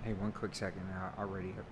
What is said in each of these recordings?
Hey, one quick second. I'll ready up.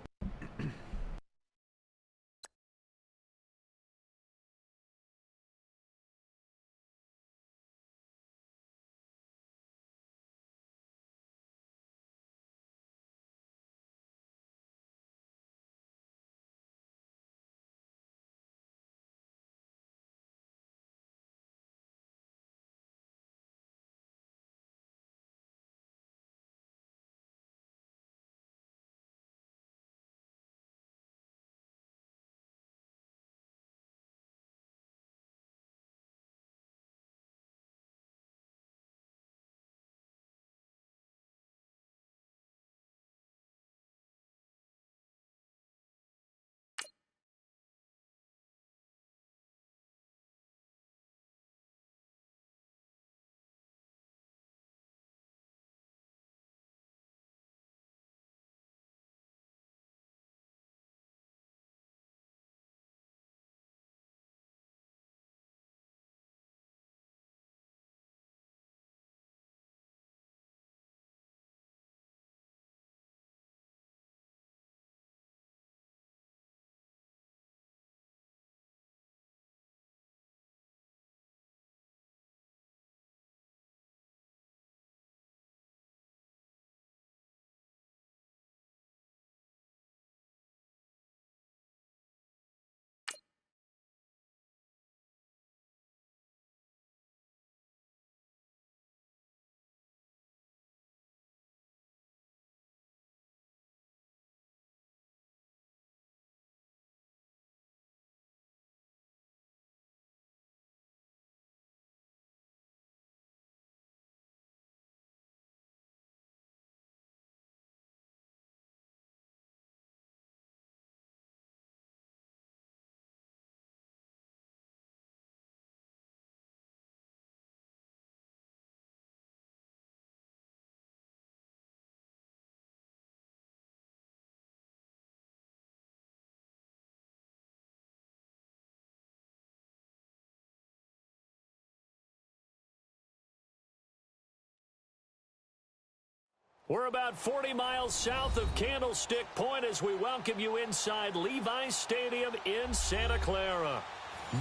We're about 40 miles south of Candlestick Point as we welcome you inside Levi's Stadium in Santa Clara.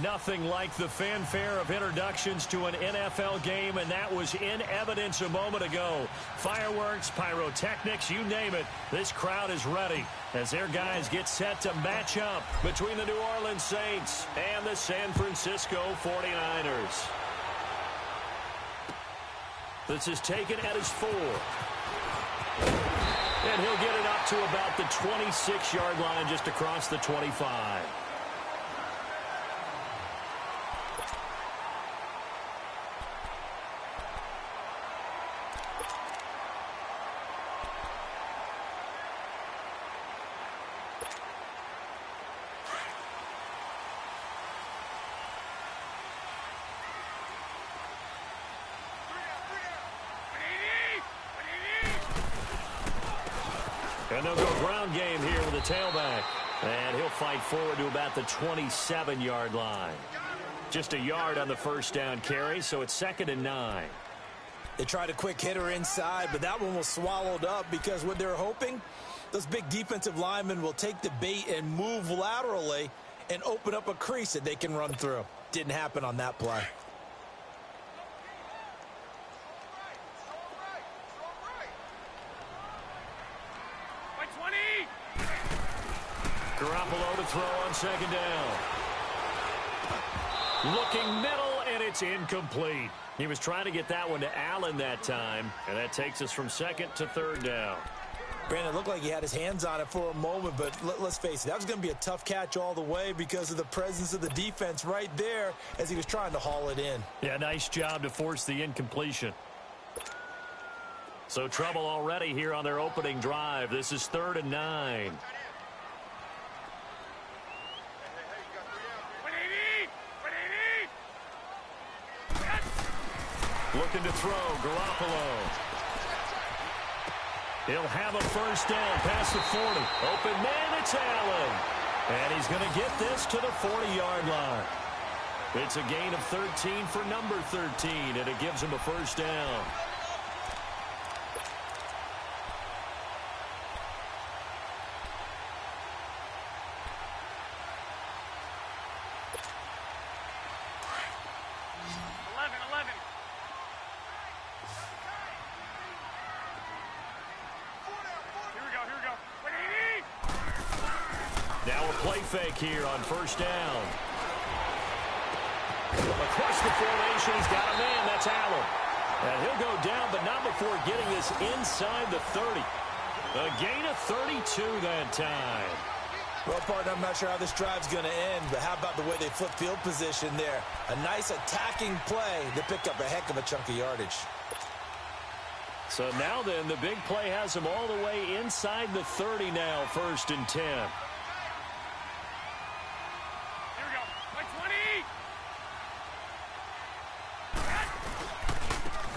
Nothing like the fanfare of introductions to an NFL game, and that was in evidence a moment ago. Fireworks, pyrotechnics, you name it. This crowd is ready as their guys get set to match up between the New Orleans Saints and the San Francisco 49ers. This is taken at his 4. And he'll get it up to about the 26-yard line, just across the 25. And they'll go ground game here with a tailback. And he'll fight forward to about the 27-yard line. Just a yard on the first down carry, so it's 2nd and 9. They tried a quick hitter inside, but that one was swallowed up because what they're hoping, those big defensive linemen will take the bait and move laterally and open up a crease that they can run through. Didn't happen on that play. Garoppolo to throw on 2nd down. Looking middle, and it's incomplete. He was trying to get that one to Allen that time, and that takes us from 2nd to 3rd down. Brandon, it looked like he had his hands on it for a moment, but let's face it, that was going to be a tough catch all the way because of the presence of the defense right there as he was trying to haul it in. Yeah, nice job to force the incompletion. So trouble already here on their opening drive. This is 3rd and 9. Looking to throw, Garoppolo. He'll have a first down past the 40. Open man, it's Allen. And he's going to get this to the 40-yard line. It's a gain of 13 for number 13, and it gives him a first down. Now a play fake here on first down. Across the formation, he's got a man. That's Allen. And he'll go down, but not before getting this inside the 30. A gain of 32 that time. Well, partner, I'm not sure how this drive's going to end, but how about the way they flip field position there? A nice attacking play to pick up a heck of a chunk of yardage. So now then, the big play has him all the way inside the 30 now, 1st and 10. Here we go. Like 20.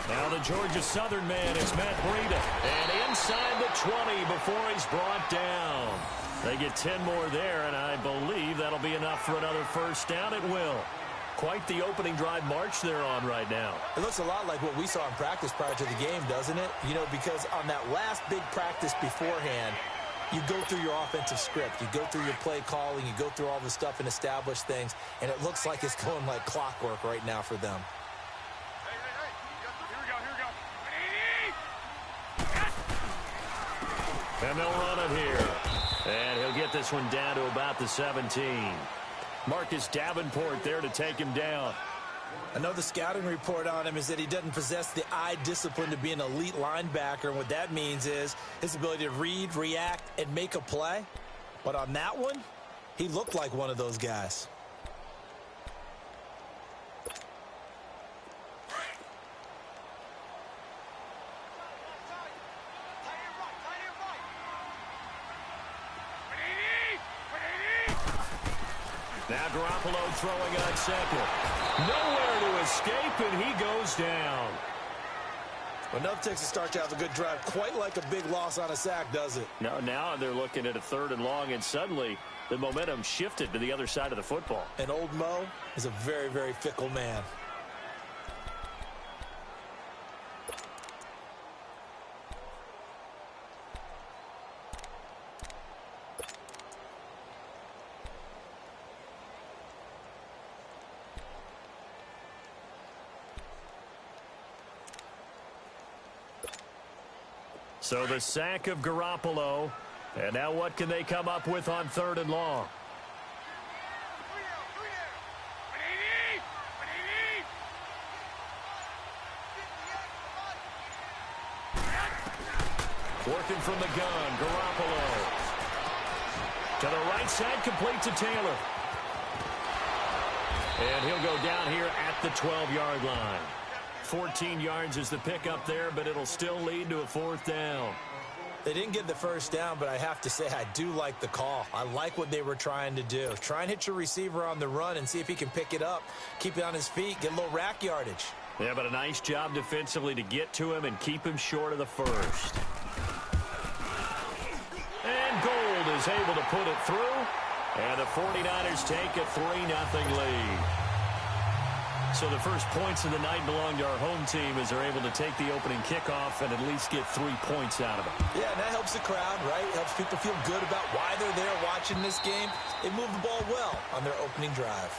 Now the Georgia Southern man is Matt Breida. And inside the 20 before he's brought down. They get 10 more there, and I believe that'll be enough for another first down. It will. Quite the opening drive march they're on right now. It looks a lot like what we saw in practice prior to the game, doesn't it? You know, because on that last big practice beforehand, you go through your offensive script. You go through your play calling. You go through all the stuff and establish things, and it looks like it's going like clockwork right now for them. Hey. Here we go. And they'll run it here. And he'll get this one down to about the 17. Marcus Davenport there to take him down. I know the scouting report on him is that he doesn't possess the eye discipline to be an elite linebacker. And what that means is his ability to read, react, and make a play. But on that one, he looked like one of those guys. Now Garoppolo throwing on second. Nowhere to escape, and he goes down. Well, enough takes a start to have a good drive. Quite like a big loss on a sack, does it? No, now they're looking at a 3rd and long, and suddenly the momentum shifted to the other side of the football. And old Mo is a very, very fickle man. So the sack of Garoppolo. And now what can they come up with on 3rd and long? Working from the gun, Garoppolo. To the right side, complete to Taylor. And he'll go down here at the 12-yard line. 14 yards is the pickup there, but it'll still lead to a 4th down. They didn't get the first down, but I have to say I do like the call. I like what they were trying to do. Try and hit your receiver on the run and see if he can pick it up, keep it on his feet, get a little rack yardage. Yeah, but a nice job defensively to get to him and keep him short of the first. And Gold is able to put it through, and the 49ers take a 3-0 lead. So the first points of the night belong to our home team as they're able to take the opening kickoff and at least get 3 points out of it. Yeah, and that helps the crowd, right? Helps people feel good about why they're there watching this game. They moved the ball well on their opening drive.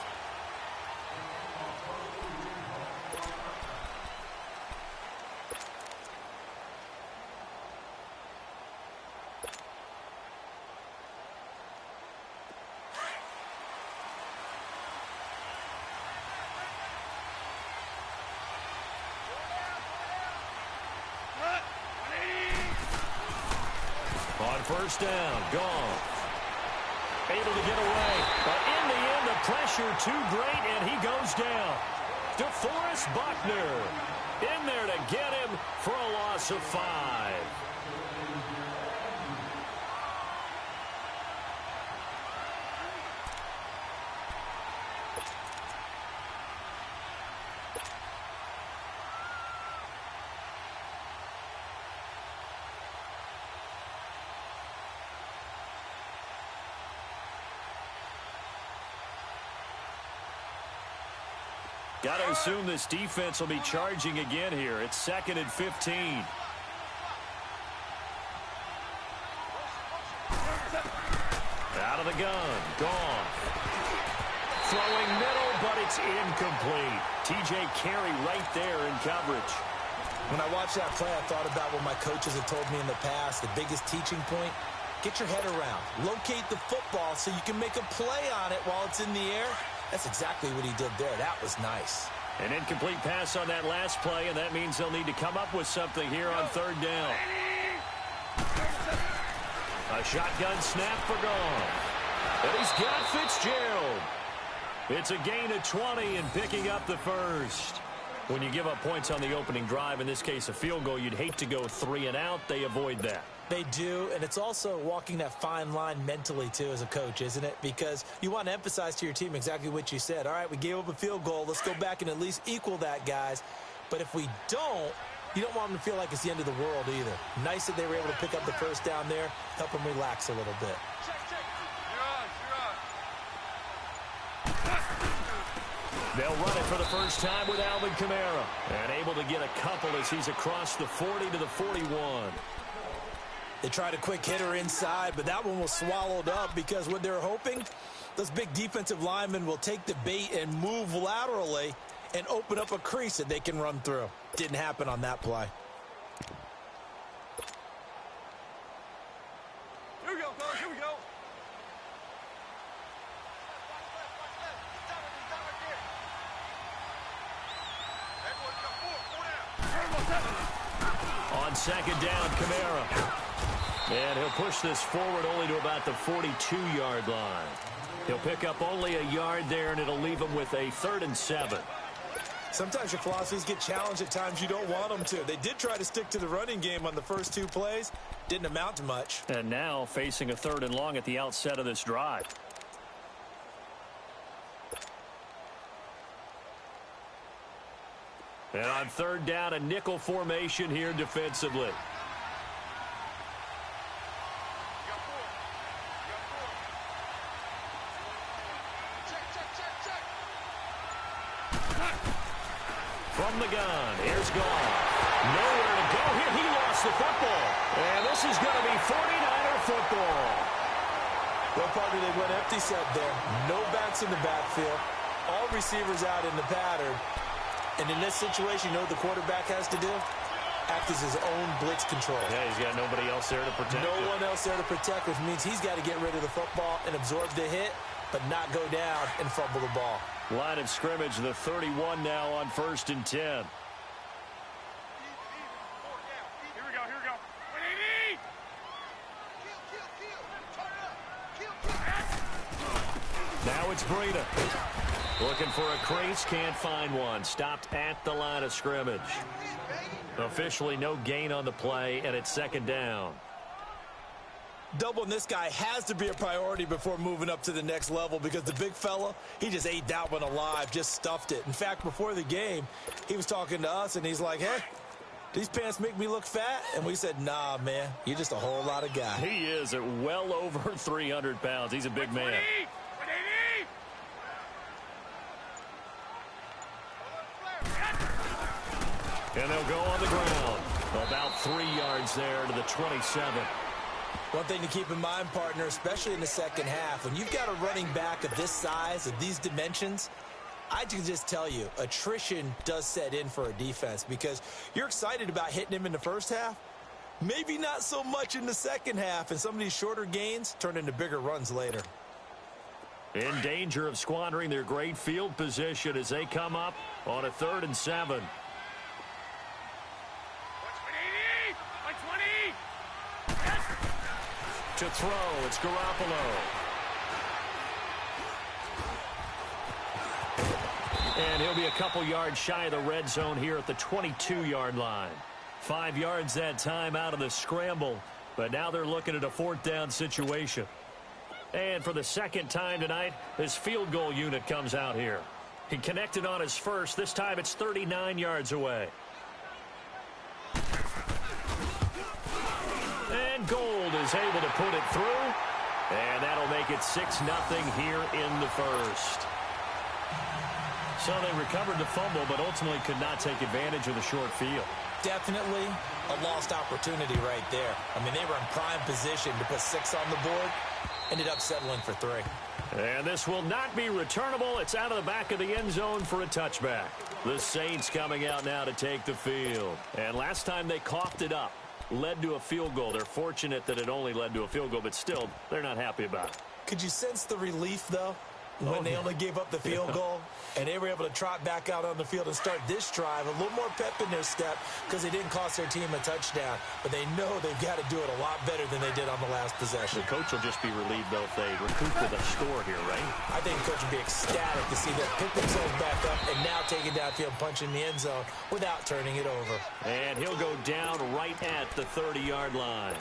First down, gone. Able to get away, but in the end, the pressure too great, and he goes down. DeForest Buckner in there to get him for a loss of 5. Got to assume this defense will be charging again here. It's 2nd and 15. Out of the gun. Gone. Throwing middle, but it's incomplete. T.J. Carey right there in coverage. When I watched that play, I thought about what my coaches have told me in the past. The biggest teaching point, Get your head around. Locate the football so you can make a play on it while it's in the air. That's exactly what he did there. That was nice. An incomplete pass on that last play, and that means they'll need to come up with something here on third down. A shotgun snap for gone. And he's got Fitzgerald. It's a gain of 20 and picking up the first. When you give up points on the opening drive, in this case a field goal, you'd hate to go 3 and out. They avoid that. They do, and it's also walking that fine line mentally, too, as a coach, isn't it? Because you want to emphasize to your team exactly what you said. All right, we gave up a field goal. Let's go back and at least equal that, guys. But if we don't, you don't want them to feel like it's the end of the world either. Nice that they were able to pick up the first down there, help them relax a little bit. They'll run it for the first time with Alvin Kamara. And able to get a couple as he's across the 40 to the 41. They tried a quick hitter inside, but that one was swallowed up because what they're hoping, those big defensive linemen will take the bait and move laterally and open up a crease that they can run through. Didn't happen on that play. Here we go, fellas. Here we go. On second down, Kamara. And he'll push this forward only to about the 42-yard line. He'll pick up only a yard there, and it'll leave him with a 3rd and 7. Sometimes your philosophies get challenged at times you don't want them to. They did try to stick to the running game on the first 2 plays. Didn't amount to much. And now facing a 3rd and long at the outset of this drive. And on 3rd down, a nickel formation here defensively. From the gun, here's Goff. Nowhere to go here. He lost the football. And this is going to be 49er football. Well, partner, they went empty set there. No backs in the backfield. All receivers out in the pattern. And in this situation, you know what the quarterback has to do? Act as his own blitz control. Yeah, he's got nobody else there to protect No one else there to protect, which means he's got to get rid of the football and absorb the hit, but not go down and fumble the ball. Line of scrimmage, the 31 now on 1st and 10. Here we go. Here we go. 180. Now it's Breida. Looking for a crease, can't find one. Stopped at the line of scrimmage. Officially no gain on the play, and it's 2nd down. Doubling this guy has to be a priority before moving up to the next level because the big fella, he just ate that one alive, just stuffed it. In fact, before the game, he was talking to us, and he's like, hey, these pants make me look fat? And we said, nah, man, you're just a whole lot of guy. He is at well over 300 pounds. He's a big man. 180. And they'll go on the ground. About 3 yards there to the 27. One thing to keep in mind, partner, especially in the second half, when you've got a running back of this size, of these dimensions, I can just tell you, attrition does set in for a defense because you're excited about hitting him in the first half. Maybe not so much in the second half, and some of these shorter gains turn into bigger runs later. In danger of squandering their great field position as they come up on a 3rd and 7. 120. To throw, it's Garoppolo. And he'll be a couple yards shy of the red zone here at the 22-yard line. 5 yards that time out of the scramble, but now they're looking at a 4th down situation. And for the 2nd time tonight, his field goal unit comes out here. He connected on his first. This time it's 39 yards away. And Gold is able to put it through. And that'll make it 6-0 here in the first. So they recovered the fumble, but ultimately could not take advantage of the short field. Definitely a lost opportunity right there. I mean, they were in prime position to put 6 on the board. Ended up settling for 3. And this will not be returnable. It's out of the back of the end zone for a touchback. The Saints coming out now to take the field. And last time they coughed it up. led to a field goal. They're fortunate that it only led to a field goal, but still, they're not happy about it. Could you sense the relief, though, when they only gave up the field goal and they were able to trot back out on the field and start this drive? A little more pep in their step because they didn't cost their team a touchdown, but they know they've got to do it a lot better than they did on the last possession. The coach will just be relieved, though, if they recoup with a score here, right? I think the coach will be ecstatic to see them pick themselves back up and now take it downfield, punch in the end zone without turning it over. And he'll go down right at the 30-yard line.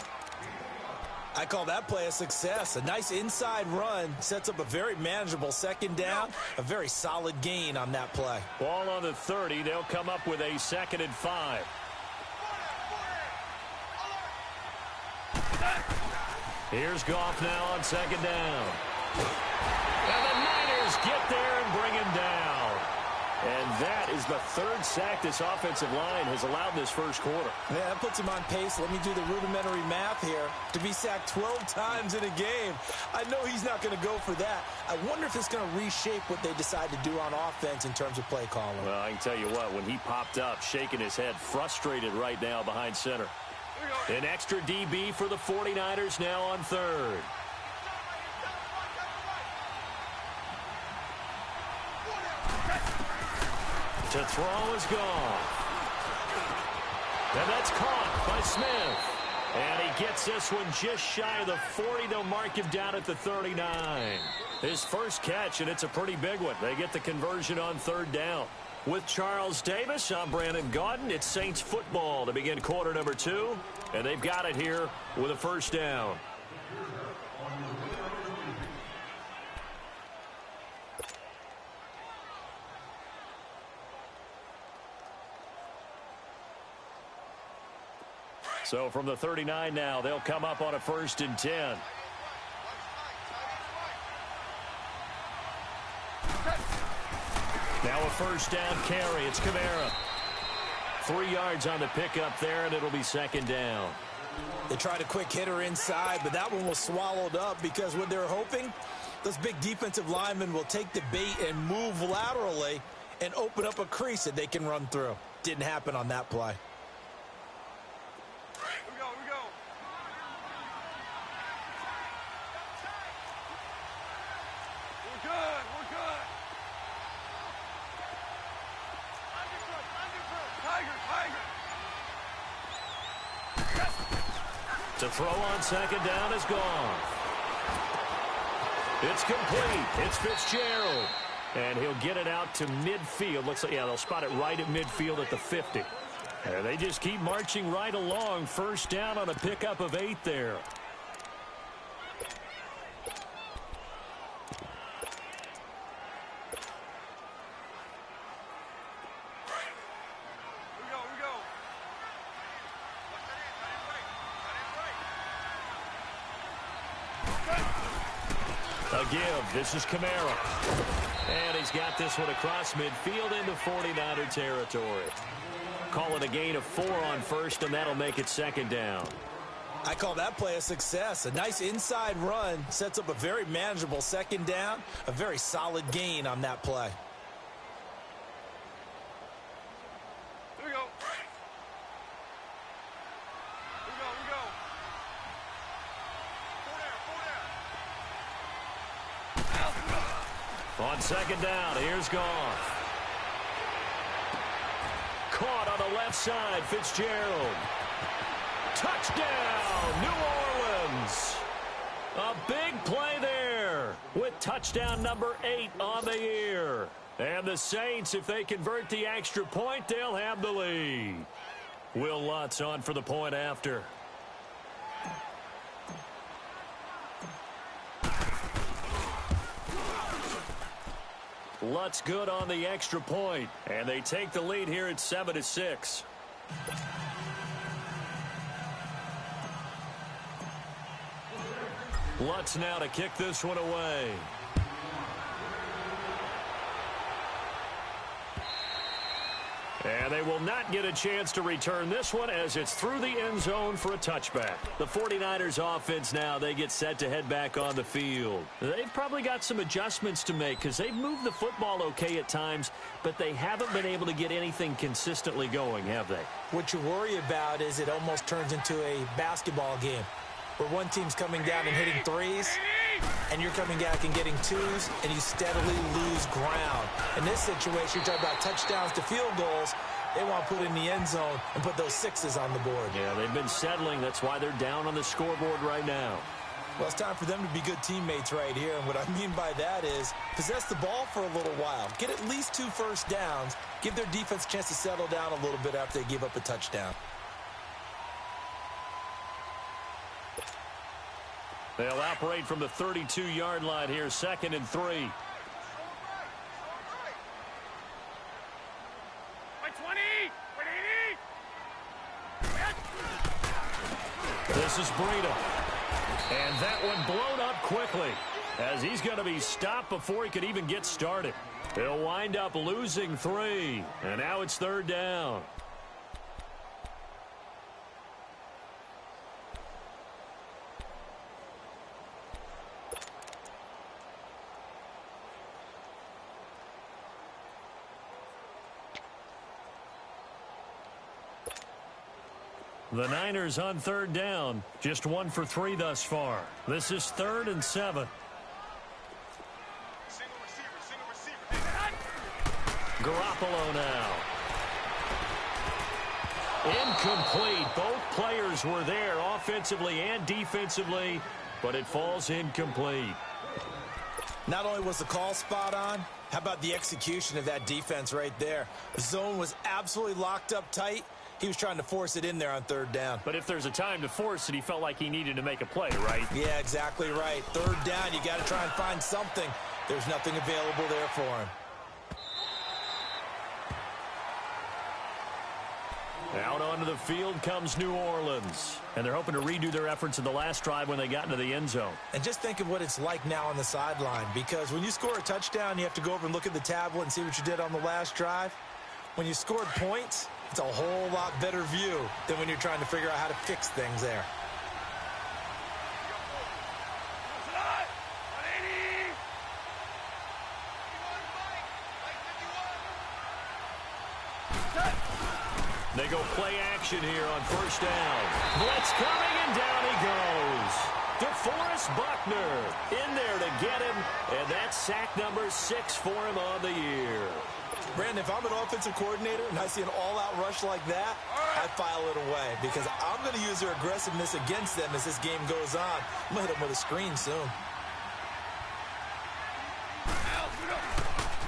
I call that play a success. A nice inside run sets up a very manageable second down, a very solid gain on that play. Ball on the 30. They'll come up with a 2nd and 5. Here's Goff now on 2nd down. And the Niners get there and bring him down. And that is the 3rd sack this offensive line has allowed this first quarter. Yeah, that puts him on pace. Let me do the rudimentary math here. To be sacked 12 times in a game, I know he's not going to go for that. I wonder if it's going to reshape what they decide to do on offense in terms of play calling. Well, I can tell you what, when he popped up, shaking his head, frustrated right now behind center. An extra DB for the 49ers now on 3rd. To throw is gone. And that's caught by Smith. And he gets this one just shy of the 40. They'll mark him down at the 39. His first catch, and it's a pretty big one. They get the conversion on 3rd down. With Charles Davis, I'm Brandon Gaudin. It's Saints football to begin quarter number 2. And they've got it here with a 1st down. So from the 39 now, they'll come up on a 1st and 10. Now a 1st down carry. It's Kamara. 3 yards on the pickup there, and it'll be 2nd down. They tried a quick hitter inside, but that one was swallowed up because what they're hoping, those big defensive linemen will take the bait and move laterally and open up a crease that they can run through. Didn't happen on that play. To throw on 2nd down is gone. It's complete. It's Fitzgerald. And he'll get it out to midfield. Looks like, yeah, they'll spot it right at midfield at the 50. And they just keep marching right along. 1st down on a pickup of 8 there. A give. This is Kamara. And he's got this one across midfield into 49er territory. Call it a gain of 4 on 1st, and that'll make it 2nd down. I call that play a success. A nice inside run sets up a very manageable 2nd down, a very solid gain on that play. Here we go. On 2nd down, here's Goff. Caught on the left side, Fitzgerald. Touchdown, New Orleans. A big play there with touchdown number 8 on the year. And the Saints, if they convert the extra point, they'll have the lead. Will Lutz on for the point after. Lutz good on the extra point, and they take the lead here at 7-6. Lutz now to kick this one away. And they will not get a chance to return this one as it's through the end zone for a touchback. The 49ers offense now, they get set to head back on the field. They've probably got some adjustments to make because they've moved the football okay at times, but they haven't been able to get anything consistently going, have they? What you worry about is it almost turns into a basketball game where one team's coming down and hitting threes, and you're coming back and getting twos, and you steadily lose ground. In this situation, you're talking about touchdowns to field goals. They want to put in the end zone and put those sixes on the board. Yeah, they've been settling. That's why they're down on the scoreboard right now. Well, it's time for them to be good teammates right here, and what I mean by that is possess the ball for a little while. Get at least 2 first downs. Give their defense a chance to settle down a little bit after they give up a touchdown. They'll operate from the 32-yard line here, 2nd and 3. This is Breida. And that one blown up quickly as he's going to be stopped before he could even get started. He'll wind up losing 3. And now it's 3rd down. The Niners on 3rd down. Just 1 for 3 thus far. This is 3rd and 7. Single receiver. Garoppolo now. Incomplete. Both players were there offensively and defensively, but it falls incomplete. Not only was the call spot on, how about the execution of that defense right there? The zone was absolutely locked up tight. He was trying to force it in there on 3rd down. But if there's a time to force it, he felt like he needed to make a play, right? Yeah, exactly right. 3rd down, you got to try and find something. There's nothing available there for him. Out onto the field comes New Orleans. And they're hoping to redo their efforts in the last drive when they got into the end zone. And just think of what it's like now on the sideline, because when you score a touchdown, you have to go over and look at the tablet and see what you did on the last drive. When you scored points, it's a whole lot better view than when you're trying to figure out how to fix things there. They go play action here on 1st down. Blitz coming, and down he goes. DeForest Buckner in there to get him, and that's sack number 6 for him on the year. Brandon, if I'm an offensive coordinator and I see an all-out rush like that, I file it away because I'm going to use their aggressiveness against them as this game goes on. I'm going to hit them with a screen soon.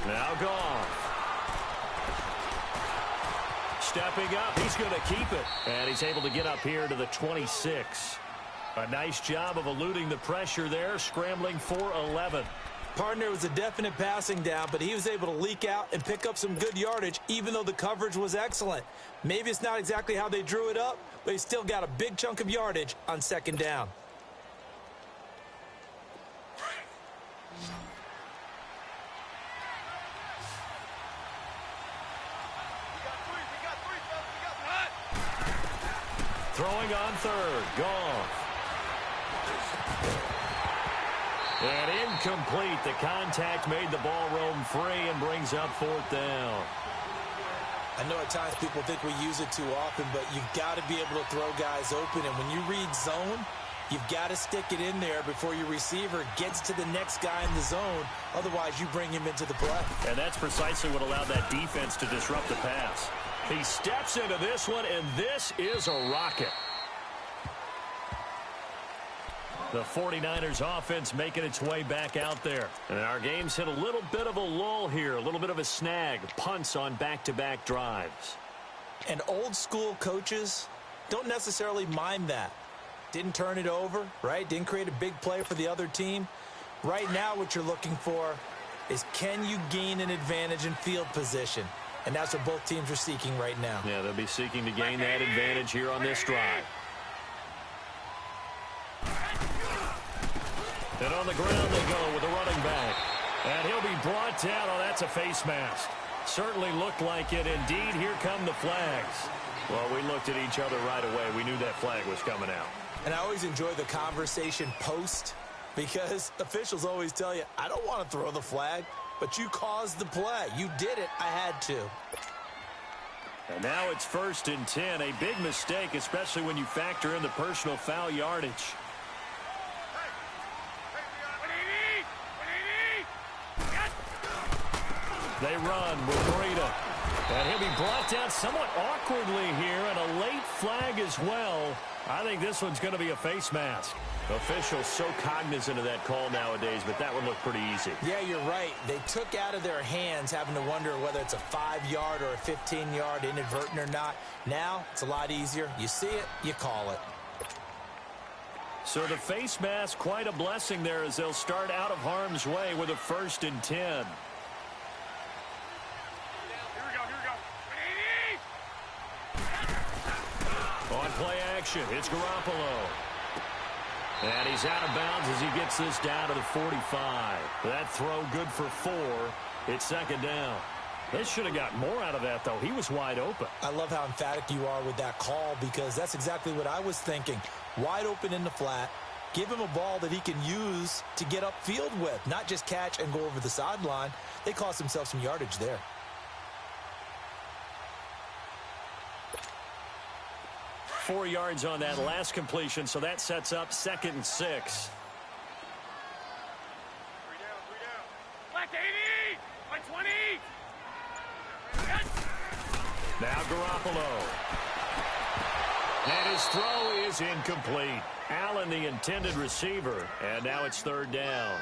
Now gone. Stepping up, he's going to keep it. And he's able to get up here to the 26. A nice job of eluding the pressure there, scrambling for 11. Partner was a definite passing down, but he was able to leak out and pick up some good yardage, even though the coverage was excellent. Maybe it's not exactly how they drew it up, but he still got a big chunk of yardage on 2nd down. Throwing on 3rd, Goff. And incomplete. The contact made the ball roam free and brings up 4th down. I know at times people think we use it too often, but you've got to be able to throw guys open. And when you read zone, you've got to stick it in there before your receiver gets to the next guy in the zone. Otherwise, you bring him into the play. And that's precisely what allowed that defense to disrupt the pass. He steps into this one, and this is a rocket. The 49ers offense making its way back out there. And our game's hit a little bit of a lull here, a little bit of a snag. Punts on back-to-back drives. And old school coaches don't necessarily mind that. Didn't turn it over, right? Didn't create a big play for the other team. Right now what you're looking for is, can you gain an advantage in field position? And that's what both teams are seeking right now. Yeah, they'll be seeking to gain that advantage here on this drive. And on the ground they go with the running back. And he'll be brought down. Oh, that's a face mask. Certainly looked like it. Indeed, here come the flags. Well, we looked at each other right away. We knew that flag was coming out. And I always enjoy the conversation post because officials always tell you, I don't want to throw the flag, but you caused the play. You did it. I had to. And now it's 1st and 10. A big mistake, especially when you factor in the personal foul yardage. They run with Breida. And he'll be brought down somewhat awkwardly here, and a late flag as well. I think this one's going to be a face mask. Officials so cognizant of that call nowadays, but that one looked pretty easy. Yeah, you're right. They took out of their hands having to wonder whether it's a 5-yard or a 15-yard inadvertent or not. Now, it's a lot easier. You see it, you call it. So the face mask, quite a blessing there as they'll start out of harm's way with a 1st and 10. On play action, it's Garoppolo. And he's out of bounds as he gets this down to the 45. That throw good for 4. It's 2nd down. They should have got more out of that, though. He was wide open. I love how emphatic you are with that call because that's exactly what I was thinking. Wide open in the flat. Give him a ball that he can use to get upfield with, not just catch and go over the sideline. They cost themselves some yardage there. 4 yards on that last completion, so that sets up 2nd and 6. 3 down, 3 down. Black 80, black 20. Now Garoppolo. And his throw is incomplete. Allen, the intended receiver, and now it's 3rd down.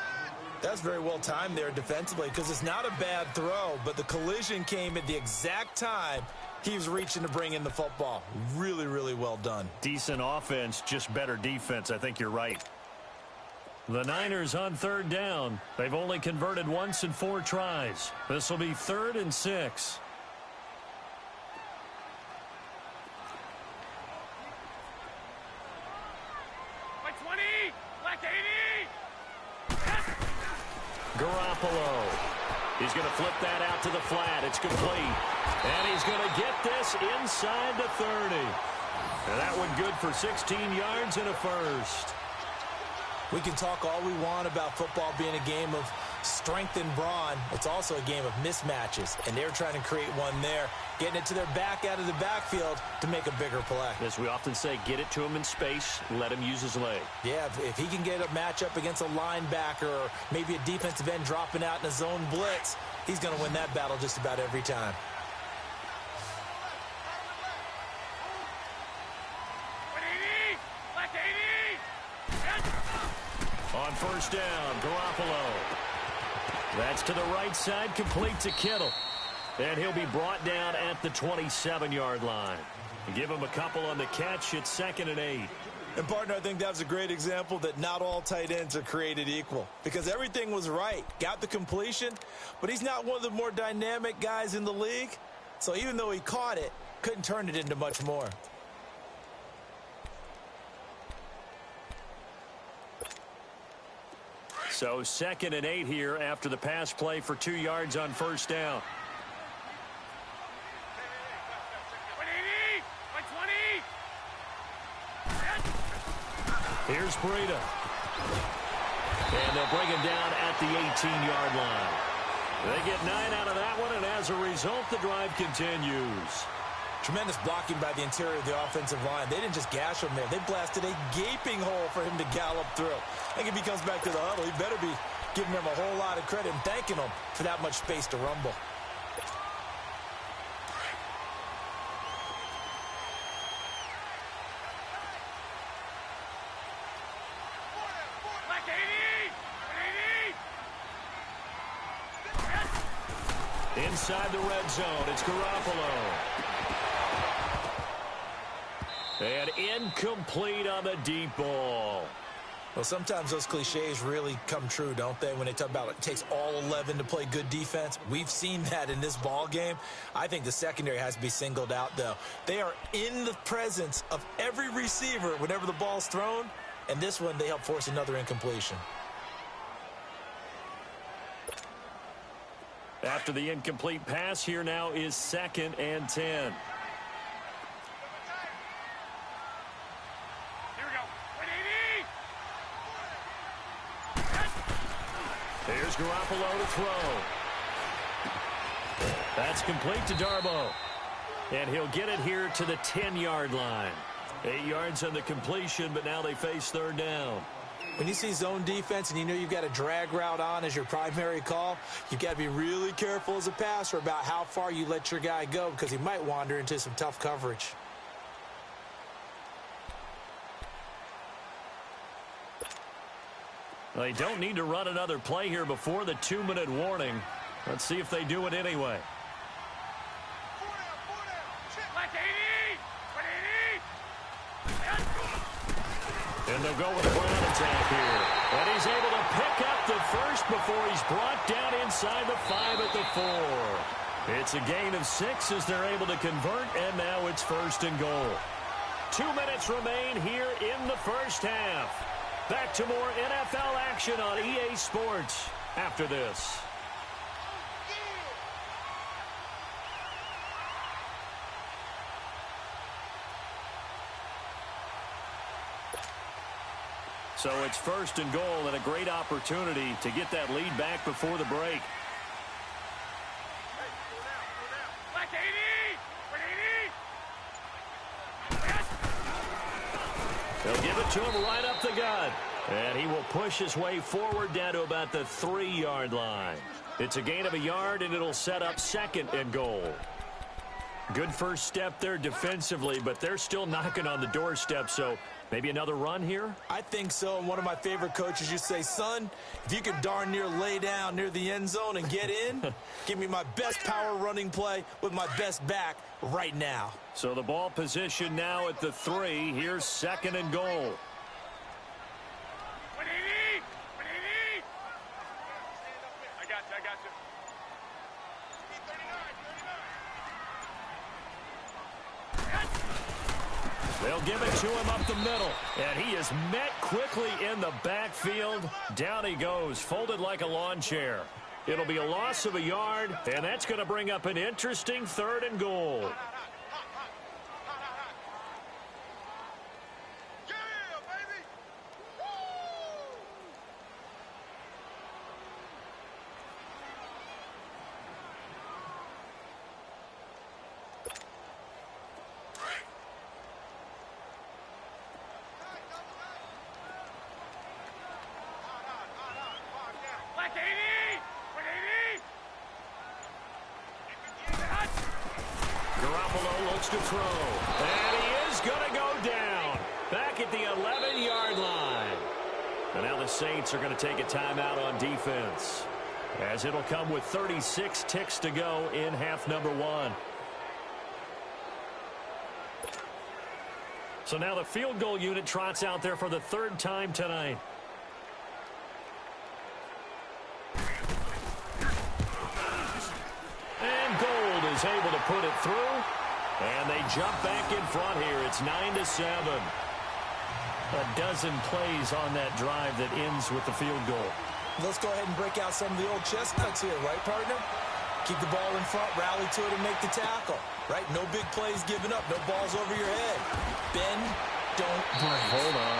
That's very well timed there defensively because it's not a bad throw, but the collision came at the exact time he was reaching to bring in the football. Really, really well done. Decent offense, just better defense. I think you're right. The Niners on 3rd down. They've only converted once in 4 tries. This will be 3rd and 6. Black 20, black 80. Garoppolo. He's going to flip that out to the flat. It's complete. And he's going to get this inside the 30. And that one good for 16 yards and a 1st. We can talk all we want about football being a game of strength and brawn. It's also a game of mismatches, and they're trying to create one there, getting it to their back out of the backfield to make a bigger play. As we often say, get it to him in space, let him use his leg. Yeah, if he can get a matchup against a linebacker or maybe a defensive end dropping out in a zone blitz, he's going to win that battle just about every time. On 1st down, Garoppolo. That's to the right side, complete to Kittle. And he'll be brought down at the 27-yard line. Give him a couple on the catch. It's 2nd and 8. And, partner, I think that was a great example that not all tight ends are created equal because everything was right. Got the completion, but he's not one of the more dynamic guys in the league. So even though he caught it, couldn't turn it into much more. So 2nd and 8 here after the pass play for 2 yards on 1st down. Here's Breida. And they'll bring him down at the 18-yard line. They get 9 out of that one, and as a result, the drive continues. Tremendous blocking by the interior of the offensive line. They didn't just gash him there. They blasted a gaping hole for him to gallop through. I think if he comes back to the huddle, he better be giving him a whole lot of credit and thanking him for that much space to rumble. Inside the red zone, it's Garoppolo. And incomplete on the deep ball. Well, sometimes those cliches really come true, don't they? When they talk about it takes all 11 to play good defense. We've seen that in this ball game. I think the secondary has to be singled out, though. They are in the presence of every receiver whenever the ball's thrown. And this one, they help force another incompletion. After the incomplete pass, here now is 2nd and 10. Here we go. 180. Here's Garoppolo to throw. That's complete to Darboh. And he'll get it here to the 10-yard line. 8 yards on the completion, but now they face 3rd down. When you see zone defense and you know you've got a drag route on as your primary call, you've got to be really careful as a passer about how far you let your guy go because he might wander into some tough coverage. They don't need to run another play here before the 2-minute warning. Let's see if they do it anyway. Left 80. 180. And they'll go with a ground attack here. And he's able to pick up the first before he's brought down inside the 5 at the 4. It's a gain of 6 as they're able to convert, and now it's 1st and goal. 2 minutes remain here in the first half. Back to more NFL action on EA Sports after this. So it's 1st and goal and a great opportunity to get that lead back before the break. Left 80. 180. They'll give it to him right up the gut. And he will push his way forward down to about the 3-yard line. It's a gain of a yard, and it'll set up 2nd and goal. Good first step there defensively, but they're still knocking on the doorstep, so maybe another run here? I think so, and one of my favorite coaches used to say, son, if you could darn near lay down near the end zone and get in, give me my best power running play with my best back right now. So the ball position now at the 3. Here's 2nd and goal. 180. 180. I got you. They'll give it to him up the middle. And he is met quickly in the backfield. Down he goes, folded like a lawn chair. It'll be a loss of a yard, and that's going to bring up an interesting 3rd and goal. Left 80. 180. Garoppolo looks to throw. And he is going to go down. Back at the 11-yard line. And now the Saints are going to take a timeout on defense, as it'll come with 36 ticks to go in half number 1. So now the field goal unit trots out there for the 3rd time tonight. And Gold is able to put it through. And they jump back in front here. It's 9-7. A dozen plays on that drive that ends with the field goal. Let's go ahead and break out some of the old chestnuts here, right, partner? Keep the ball in front, rally to it, and make the tackle, right? No big plays given up, no balls over your head. Bend, don't break. Hold on.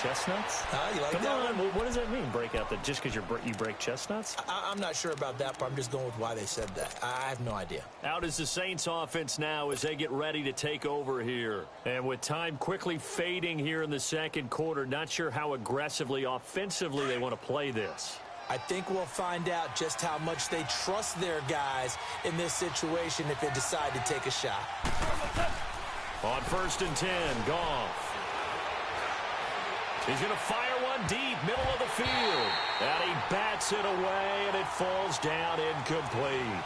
Chestnuts? You like Come that on. one? What does that mean, break out? That just because you break chestnuts? I'm not sure about that, but I'm just going with why they said that. I have no idea. Out is the Saints offense now as they get ready to take over here. And with time quickly fading here in the 2nd quarter, not sure how aggressively, offensively they want to play this. I think we'll find out just how much they trust their guys in this situation if they decide to take a shot. On 1st and 10, Goff. He's going to fire one deep, middle of the field. And he bats it away, and it falls down incomplete.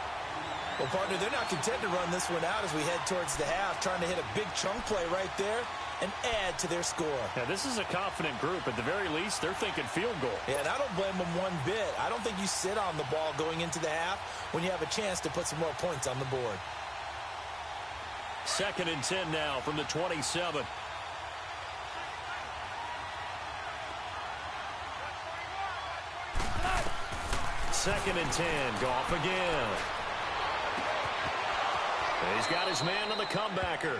Well, partner, they're not content to run this one out as we head towards the half, trying to hit a big chunk play right there and add to their score. Now, this is a confident group. At the very least, they're thinking field goal. Yeah, and I don't blame them one bit. I don't think you sit on the ball going into the half when you have a chance to put some more points on the board. 2nd and 10 now from the 27. 2nd and 10. Goff again. He's got his man on the comebacker.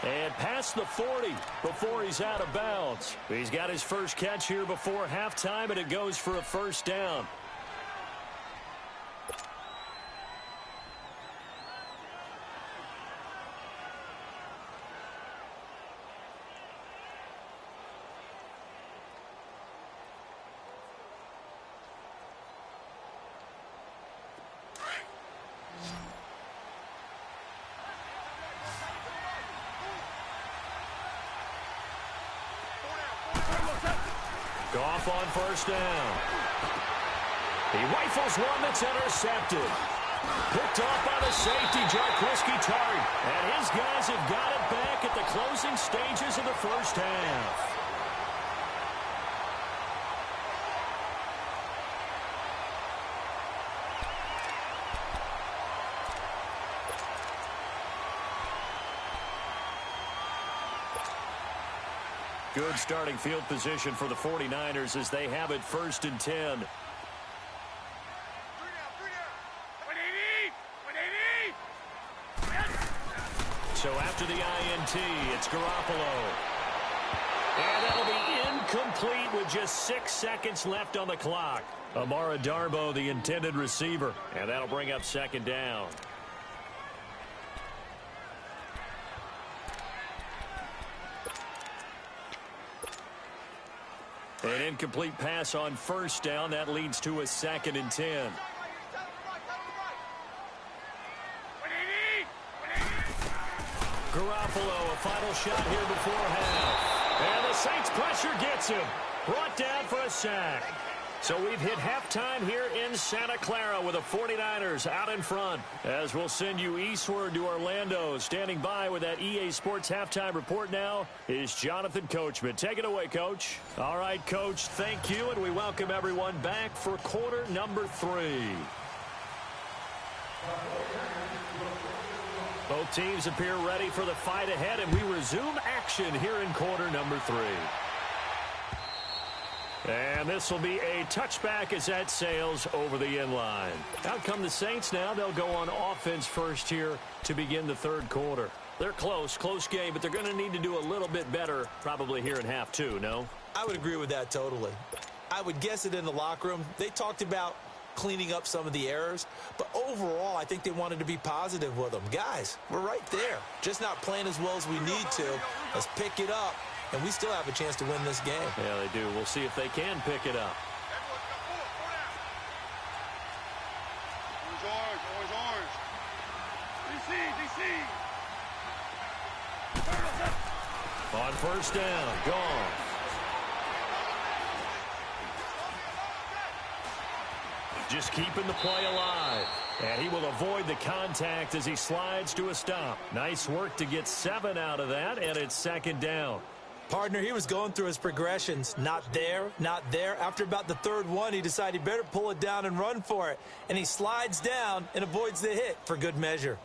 And past the 40 before he's out of bounds. He's got his first catch here before halftime, and it goes for a first down. Goff on first down. He rifles one that's intercepted. Picked off by the safety, Jarquiski Tartt. And his guys have got it back at the closing stages of the first half. Good starting field position for the 49ers as they have it 1st and 10. So after the INT, it's Garoppolo. And that'll be incomplete with just 6 seconds left on the clock. Amara Darboh, the intended receiver. And that'll bring up 2nd down. An incomplete pass on first down. That leads to a 2nd and 10. Garoppolo, a final shot here before half. And the Saints pressure gets him. Brought down for a sack. So we've hit halftime here in Santa Clara with the 49ers out in front. As we'll send you eastward to Orlando. Standing by with that EA Sports halftime report now is Jonathan Coachman. Take it away, Coach. All right, Coach, thank you, and we welcome everyone back for quarter number 3. Both teams appear ready for the fight ahead, and we resume action here in quarter number 3. And this will be a touchback as that sails over the inline. Out come the Saints now. They'll go on offense first here to begin the 3rd quarter. They're close game, but they're going to need to do a little bit better probably here in half 2, no? I would agree with that totally. I would guess it in the locker room. They talked about cleaning up some of the errors, but overall, I think they wanted to be positive with them. Guys, we're right there. Just not playing as well as we need to. Let's pick it up. And we still have a chance to win this game. Yeah, they do. We'll see if they can pick it up. Always orange. DC. On first down, gone. Just keeping the play alive. And he will avoid the contact as he slides to a stop. Nice work to get 7 out of that, and it's 2nd down. Partner, he was going through his progressions. Not there, not there. After about the 3rd one, he decided he better pull it down and run for it. And he slides down and avoids the hit for good measure.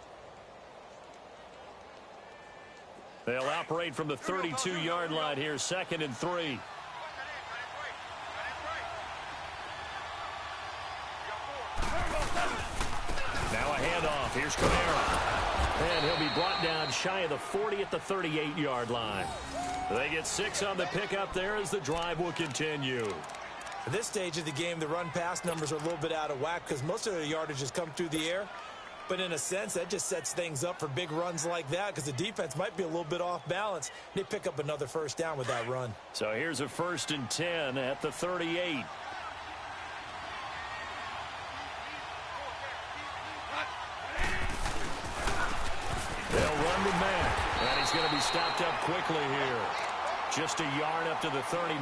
They'll operate from the 32-yard line here, 2nd and 3. Now a handoff. Here's Kamara. And he'll be brought down shy of the 40 at the 38-yard line. They get 6 on the pickup there as the drive will continue. At this stage of the game, the run-pass numbers are a little bit out of whack because most of their yardage has come through the air. But in a sense, that just sets things up for big runs like that because the defense might be a little bit off balance. They pick up another first down with that run. So here's a 1st and 10 at the 38. They'll run with Mack. And he's going to be stopped up quickly here. Just a yard up to the 39.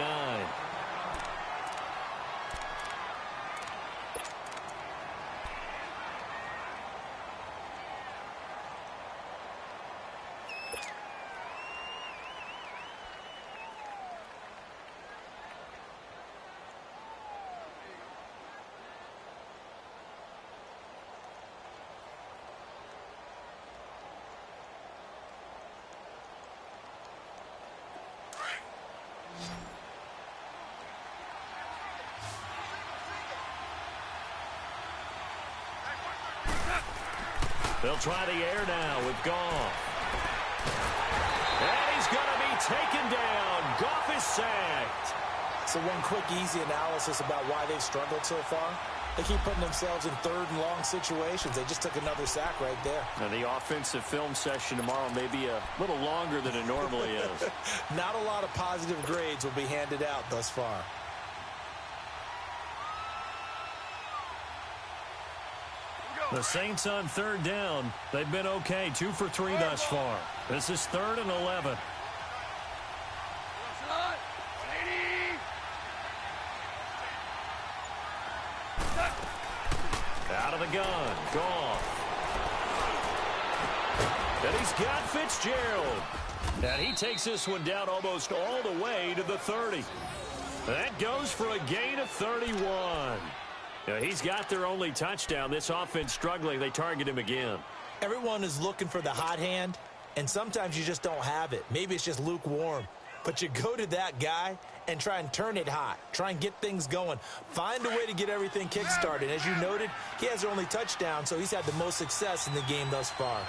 They'll try the air now with Goff. And he's going to be taken down. Goff is sacked. So one quick, easy analysis about why they've struggled so far. They keep putting themselves in third and long situations. They just took another sack right there. Now, the offensive film session tomorrow may be a little longer than it normally is. Not a lot of positive grades will be handed out thus far. The Saints on third down. They've been okay. 2 for 3 thus far. This is 3rd and 11. Out of the gun. Goff. And he's got Fitzgerald. And he takes this one down almost all the way to the 30. That goes for a gain of 31. Now, he's got their only touchdown. This offense struggling. They target him again. Everyone is looking for the hot hand, and sometimes you just don't have it. Maybe it's just lukewarm. But you go to that guy and try and turn it hot. Try and get things going. Find a way to get everything kick-started. As you noted, he has their only touchdown, so he's had the most success in the game thus far.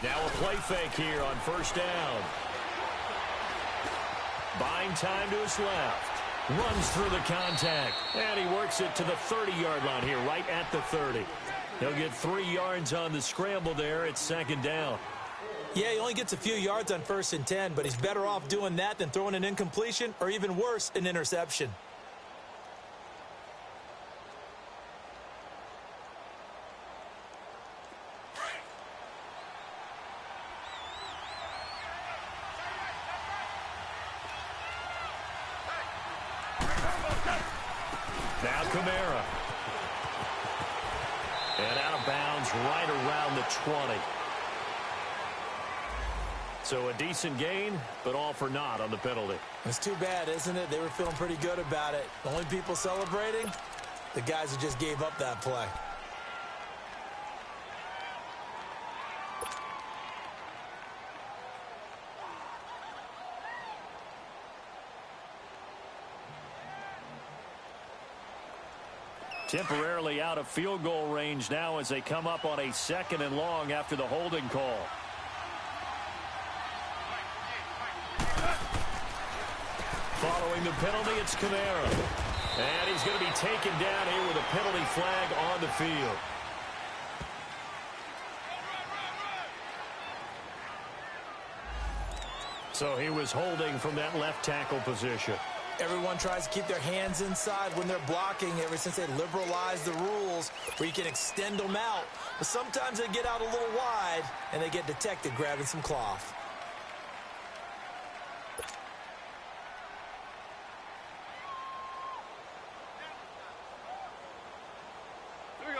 Now a play fake here on first down. Buying time to his left. Runs through the contact. And he works it to the 30-yard line here, right at the 30. He'll get 3 yards on the scramble there. It's 2nd down. Yeah, he only gets a few yards on 1st and 10, but he's better off doing that than throwing an incompletion or even worse, an interception. Now Kamara. And out of bounds right around the 20. So a decent gain, but all for naught on the penalty. It's too bad, isn't it? They were feeling pretty good about it. The only people celebrating, the guys who just gave up that play. Temporarily out of field goal range now as they come up on a 2nd and long after the holding call. Following the penalty, it's Kamara. And he's going to be taken down here with a penalty flag on the field. So he was holding from that left tackle position. Everyone tries to keep their hands inside when they're blocking ever since they liberalized the rules where you can extend them out. But sometimes they get out a little wide and they get detected grabbing some cloth.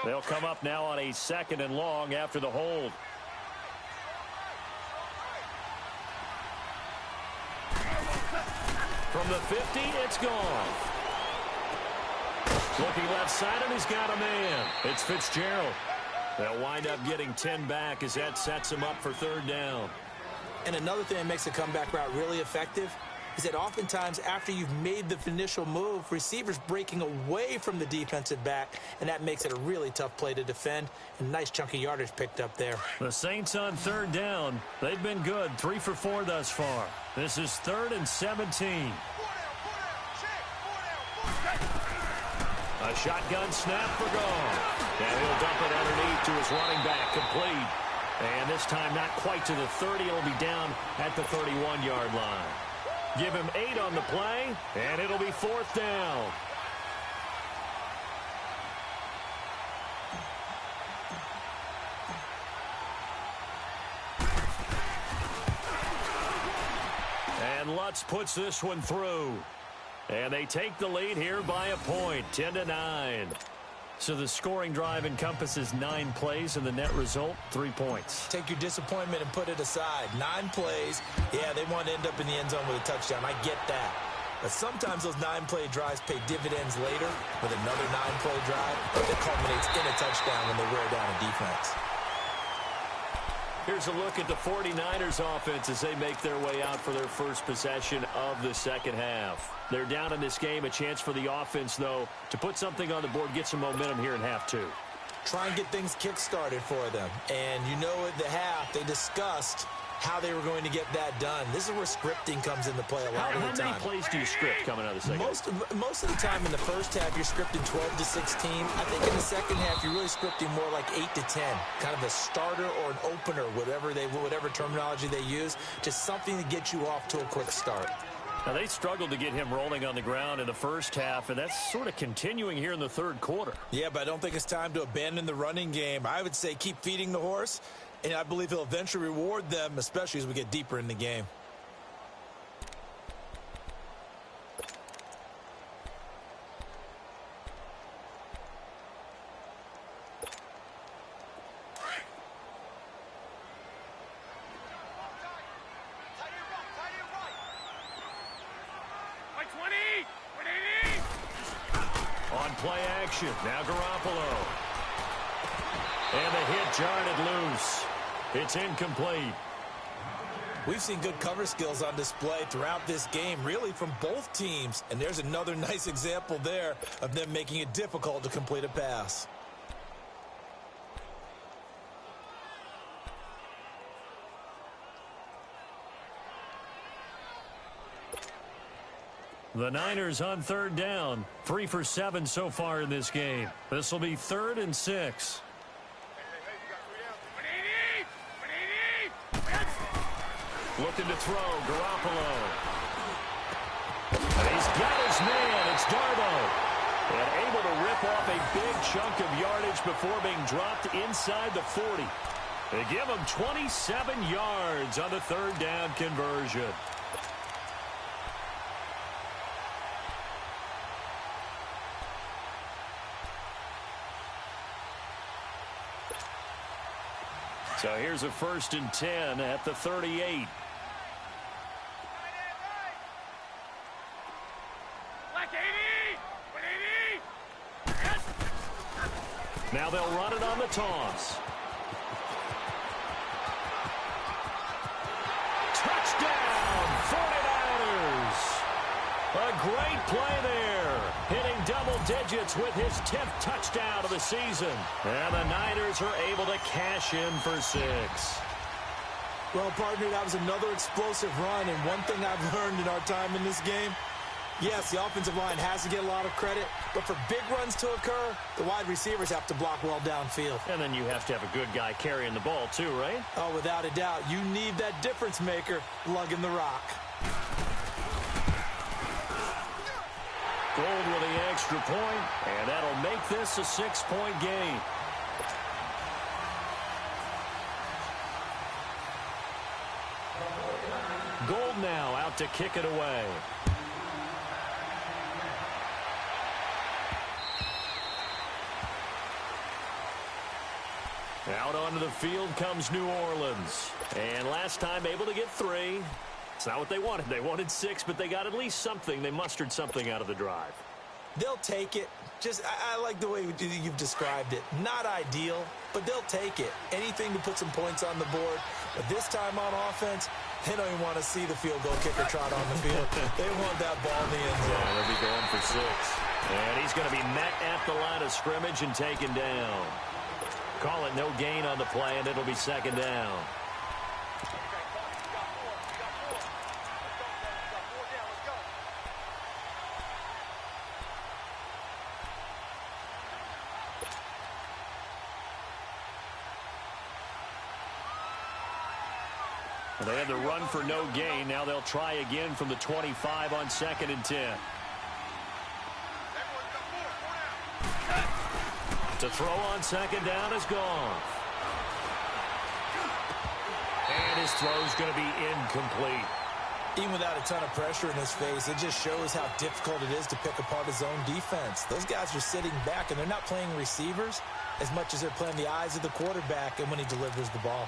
They'll come up now on a 2nd and long after the hold. From the 50, it's gone. Looking left side, and he's got a man. It's Fitzgerald. They'll wind up getting 10 back as that sets him up for 3rd down. And another thing that makes the comeback route really effective is that oftentimes after you've made the initial move, receivers breaking away from the defensive back, and that makes it a really tough play to defend. A nice chunk of yardage picked up there. The Saints on 3rd down. They've been good, 3 for 4 thus far. This is 3rd and 17. A shotgun snap for Goff. And he'll dump it underneath to his running back, complete. And this time not quite to the 30. It'll be down at the 31-yard line. Give him 8 on the play, and it'll be 4th down. And Lutz puts this one through. And they take the lead here by a point, 10-9. So the scoring drive encompasses 9 plays, and the net result, 3 points. Take your disappointment and put it aside. 9 plays. Yeah, they want to end up in the end zone with a touchdown. I get that. But sometimes those 9-play drives pay dividends later with another 9-play drive that culminates in a touchdown when they wear down a defense. Here's a look at the 49ers offense as they make their way out for their first possession of the second half. They're down in this game. A chance for the offense, though, to put something on the board, get some momentum here in half two. Try and get things kick-started for them. And you know at the half, they discussed how they were going to get that done. This is where scripting comes into play a lot of the time. How many plays do you script coming out of the second half? Most of the time in the first half, you're scripting 12 to 16. I think in the second half, you're really scripting more like 8 to 10. Kind of a starter or an opener, whatever terminology they use. Just something to get you off to a quick start. Now, they struggled to get him rolling on the ground in the first half, and that's sort of continuing here in the third quarter. Yeah, but I don't think it's time to abandon the running game. I would say keep feeding the horse, and I believe he'll eventually reward them, especially as we get deeper in the game. Play action. Now Garoppolo. And the hit jarred it loose. It's incomplete. We've seen good cover skills on display throughout this game, really from both teams. And there's another nice example there of them making it difficult to complete a pass. The Niners on third down. 3 for 7 so far in this game. This will be 3rd and 6. Looking to throw. Garoppolo. And he's got his man. It's Darbo. And able to rip off a big chunk of yardage before being dropped inside the 40. They give him 27 yards on the third down conversion. So here's a 1st and 10 at the 38. Now they'll run it on the toss. Touchdown, 49ers. A great play there. Hitting double digits with his 10th touchdown of the season. And the Niners are able to cash in for 6. Well, partner, that was another explosive run. And one thing I've learned in our time in this game, yes, the offensive line has to get a lot of credit, but for big runs to occur, the wide receivers have to block well downfield. And then you have to have a good guy carrying the ball too, right? Oh, without a doubt. You need that difference maker lugging the rock. Gold with the extra point, and that'll make this a 6-point game. Gold now out to kick it away. Out onto the field comes New Orleans. And last time able to get 3. It's not what they wanted. They wanted 6, but they got at least something. They mustered something out of the drive. They'll take it. I like the way you've described it. Not ideal, but they'll take it. Anything to put some points on the board. But this time on offense, they don't even want to see the field goal kicker trot on the field. They want that ball in the end zone. Yeah, they'll be going for 6. And he's going to be met at the line of scrimmage and taken down. Call it no gain on the play, and it'll be 2nd down. They had the run for no gain. Now they'll try again from the 25 on 2nd and 10. To throw on 2nd down is gone. And his throw's going to be incomplete. Even without a ton of pressure in his face, it just shows how difficult it is to pick apart his own defense. Those guys are sitting back, and they're not playing receivers as much as they're playing the eyes of the quarterback and when he delivers the ball.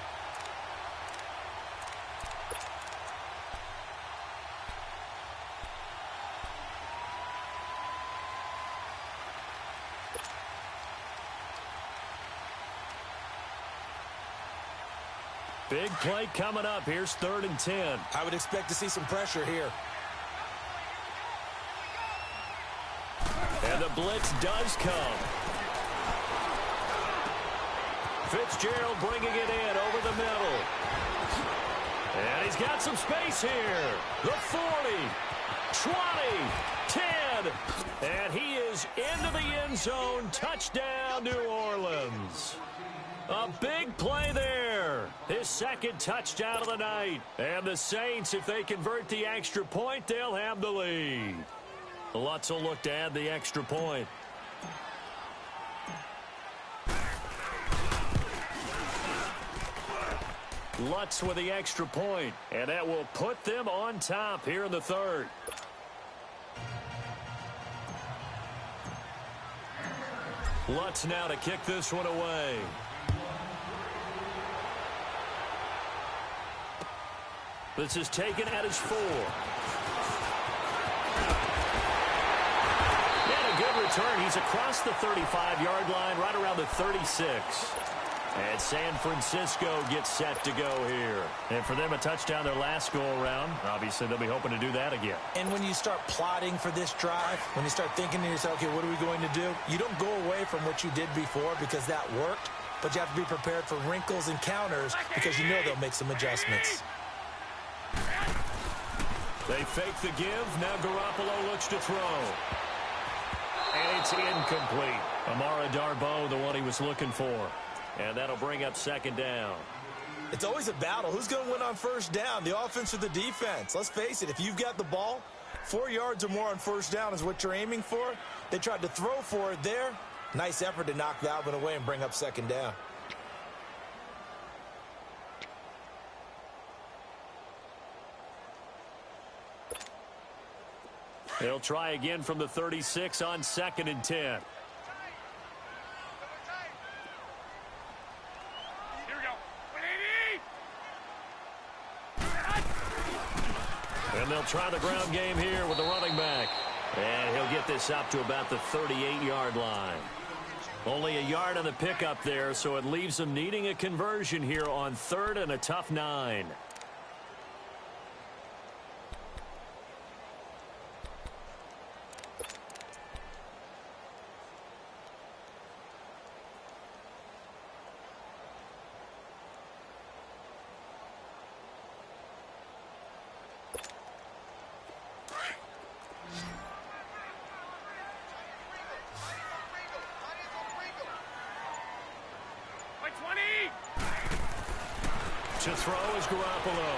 Big play coming up. Here's 3rd and 10. I would expect to see some pressure here. And the blitz does come. Fitzgerald bringing it in over the middle. And he's got some space here. The 40, 20, 10. And he is into the end zone. Touchdown, New Orleans. A big play there. His 2nd touchdown of the night. And the Saints, if they convert the extra point, they'll have the lead. Lutz will look to add the extra point. Lutz with the extra point, and that will put them on top here in the 3rd. Lutz now to kick this one away. This is taken at his 4. And a good return. He's across the 35-yard line, right around the 36. And San Francisco gets set to go here. And for them, a touchdown their last go-around. Obviously, they'll be hoping to do that again. And when you start plotting for this drive, when you start thinking to yourself, okay, what are we going to do? You don't go away from what you did before because that worked, but you have to be prepared for wrinkles and counters because you know they'll make some adjustments. They fake the give. Now Garoppolo looks to throw. And it's incomplete. Amara Darboh, the one he was looking for. And that'll bring up 2nd down. It's always a battle. Who's going to win on 1st down, the offense or the defense? Let's face it, if you've got the ball, 4 yards or more on 1st down is what you're aiming for. They tried to throw for it there. Nice effort to knock that one away and bring up 2nd down. They'll try again from the 36 on 2nd and 10. And they'll try the ground game here with the running back. And he'll get this up to about the 38-yard line. Only a yard on the pickup there, so it leaves them needing a conversion here on 3rd and a tough 9. To throw is Garoppolo.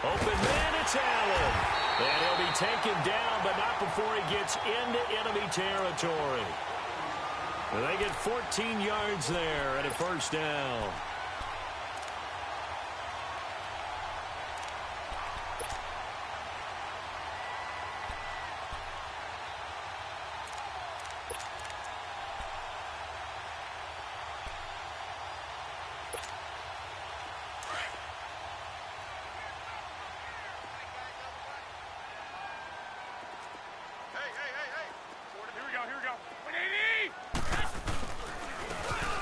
Open man, it's Allen. And he'll be taken down, but not before he gets into enemy territory. They get 14 yards there and a 1st down.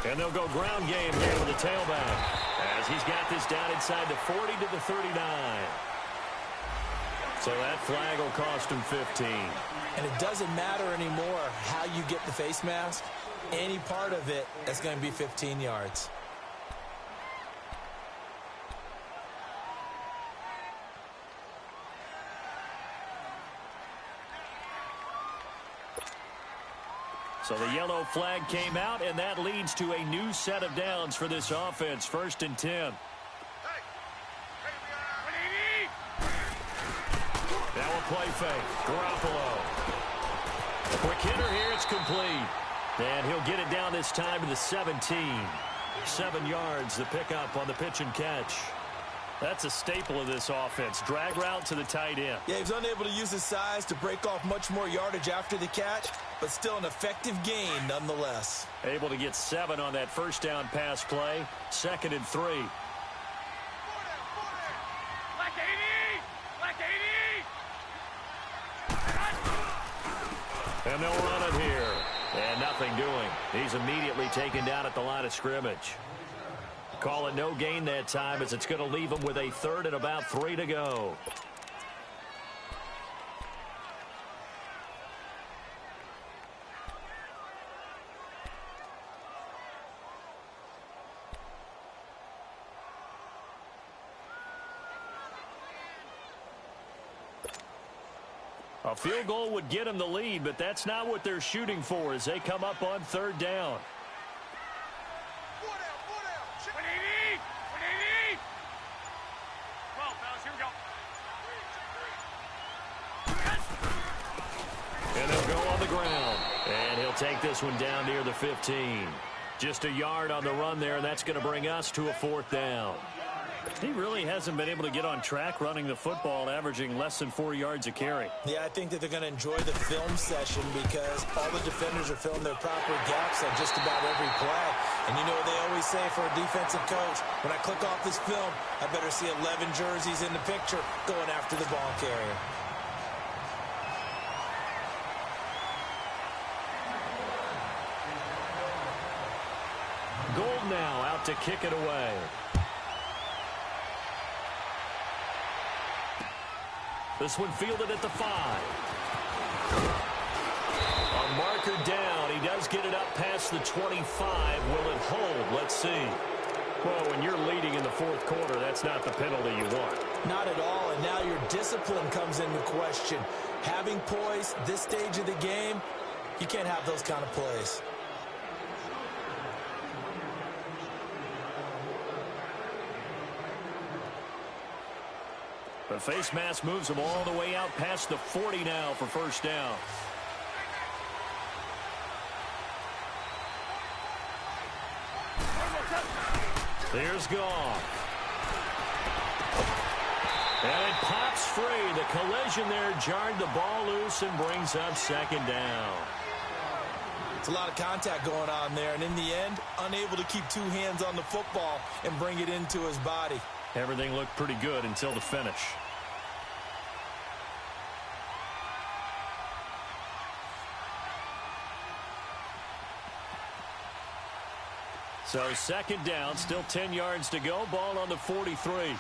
And they'll go ground game here with the tailback as he's got this down inside the 40 to the 39. So that flag will cost him 15. And it doesn't matter anymore how you get the face mask. Any part of it is going to be 15 yards. So the yellow flag came out, and that leads to a new set of downs for this offense. 1st and 10. Now a play fake. Garoppolo. Quick hitter here. It's complete. And he'll get it down this time to the 17. 7 yards, the pickup on the pitch and catch. That's a staple of this offense. Drag route to the tight end. Yeah, he was unable to use his size to break off much more yardage after the catch, but still an effective gain nonetheless. Able to get 7 on that 1st down pass play. 2nd and 3. Black 80! Black 80! And they'll run it here. And nothing doing. He's immediately taken down at the line of scrimmage. Call it no gain that time as it's going to leave them with a third and about 3 to go. A field goal would get them the lead, but that's not what they're shooting for as they come up on third down. What do you need? What do you need? Come on, fellas, here we go. And they'll go on the ground. And he'll take this one down near the 15. Just a yard on the run there, and that's going to bring us to a 4th down. He really hasn't been able to get on track running the football, averaging less than 4 yards a carry. Yeah, I think that they're going to enjoy the film session because all the defenders are filling their proper gaps on just about every play. And you know what they always say for a defensive coach? When I click off this film, I better see 11 jerseys in the picture going after the ball carrier. Gold now out to kick it away. This one fielded at the 5. A marker down. He does get it up past the 25. Will it hold? Let's see. Well, when you're leading in the 4th quarter, that's not the penalty you want. Not at all, and now your discipline comes into question. Having poise this stage of the game, you can't have those kind of plays. The face mask moves him all the way out past the 40 now for first down. There's Goff. And it pops free. The collision there jarred the ball loose and brings up 2nd down. It's a lot of contact going on there, and in the end, unable to keep 2 hands on the football and bring it into his body. Everything looked pretty good until the finish. So 2nd down, still 10 yards to go. Ball on the 43.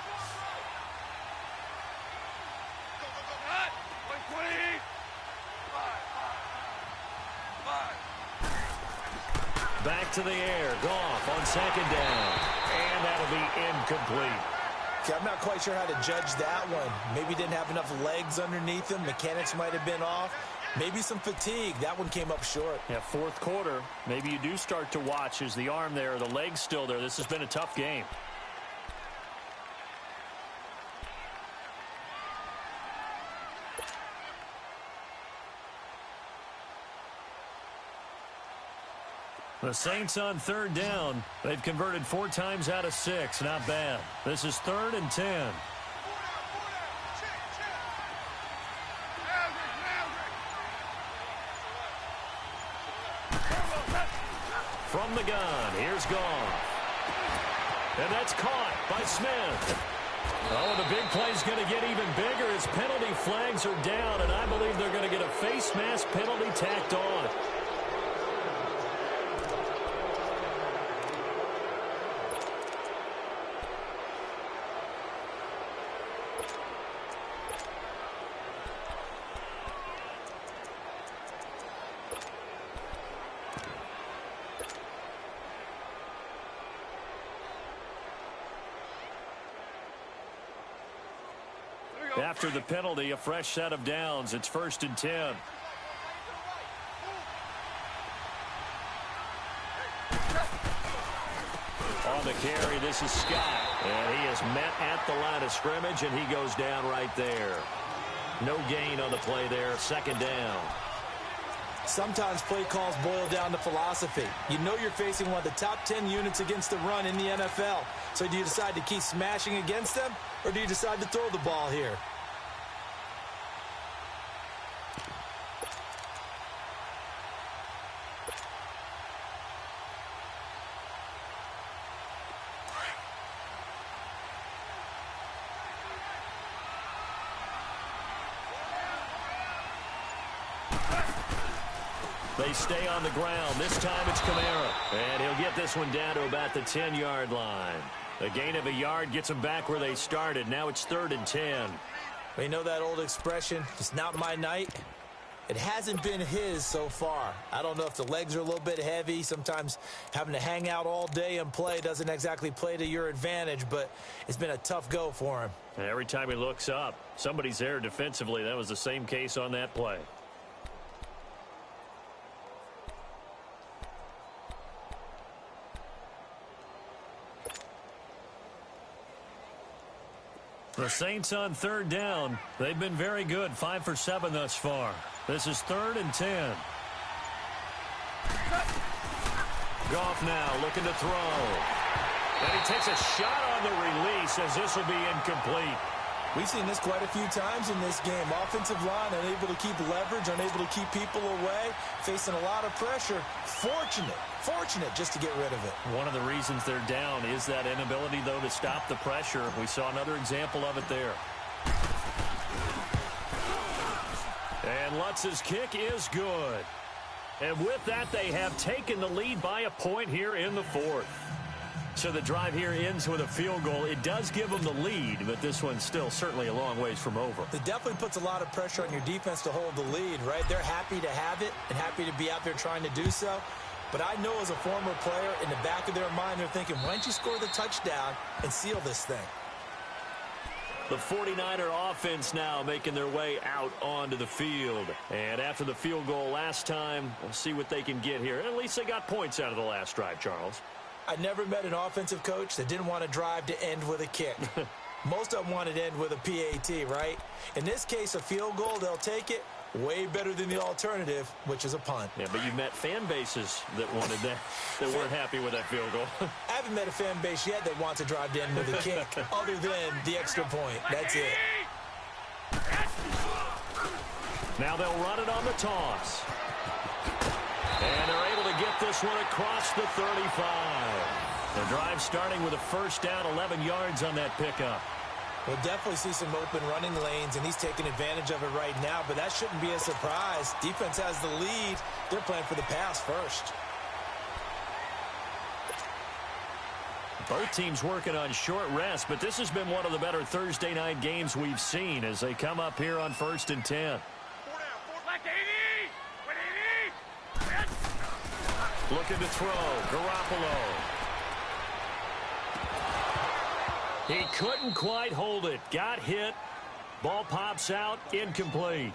Back to the air. Goff on 2nd down. And that'll be incomplete. Okay, I'm not quite sure how to judge that one. Maybe didn't have enough legs underneath him. Mechanics might have been off. Maybe some fatigue. That one came up short. Yeah, 4th quarter. Maybe you do start to watch as the arm there, the leg's still there. This has been a tough game. The Saints on 3rd down. They've converted 4 times out of 6. Not bad. This is 3rd and 10. From the gun, here's Goff. And that's caught by Smith. Oh, the big play's going to get even bigger as penalty flags are down, and I believe they're going to get a face mask penalty tacked on. After the penalty, a fresh set of downs. It's 1st and 10. On the carry, this is Scott. And he is met at the line of scrimmage, and he goes down right there. No gain on the play there. 2nd down. Sometimes play calls boil down to philosophy. You know you're facing one of the top 10 units against the run in the NFL. So do you decide to keep smashing against them, or do you decide to throw the ball here? They stay on the ground. This time it's Kamara. And he'll get this one down to about the 10-yard line. A gain of a yard gets them back where they started. Now it's 3rd and 10. You know that old expression, it's not my night? It hasn't been his so far. I don't know if the legs are a little bit heavy. Sometimes having to hang out all day and play doesn't exactly play to your advantage, but it's been a tough go for him. And every time he looks up, somebody's there defensively. That was the same case on that play. The Saints on 3rd down. They've been very good. 5 for 7 thus far. This is 3rd and 10. Goff now looking to throw. And he takes a shot on the release as this will be incomplete. We've seen this quite a few times in this game. Offensive line unable to keep leverage, unable to keep people away, facing a lot of pressure. Fortunate just to get rid of it. One of the reasons they're down is that inability, though, to stop the pressure. We saw another example of it there. And Lutz's kick is good. And with that, they have taken the lead by a point here in the 4th. So the drive here ends with a field goal. It does give them the lead, but this one's still certainly a long ways from over. It definitely puts a lot of pressure on your defense to hold the lead, right? They're happy to have it and happy to be out there trying to do so. But I know as a former player, in the back of their mind, they're thinking, why don't you score the touchdown and seal this thing? The 49er offense now making their way out onto the field. And after the field goal last time, we'll see what they can get here. At least they got points out of the last drive, Charles. I never met an offensive coach that didn't want to drive to end with a kick. Most of them wanted to end with a PAT, right? In this case, a field goal, they'll take it. Way better than the alternative, which is a punt. Yeah, but you've met fan bases that wanted that, that weren't happy with that field goal. I haven't met a fan base yet that wants to drive to end with a kick, other than the extra point. That's it. Now they'll run it on the toss. And they're able to get this one across the 35. The drive starting with a first down, 11 yards on that pickup. We'll definitely see some open running lanes, and he's taking advantage of it right now, but that shouldn't be a surprise. Defense has the lead. They're playing for the pass first. Both teams working on short rest, but this has been one of the better Thursday night games we've seen as they come up here on 1st and 10. Looking to throw. Garoppolo. He couldn't quite hold it. Got hit. Ball pops out. Incomplete.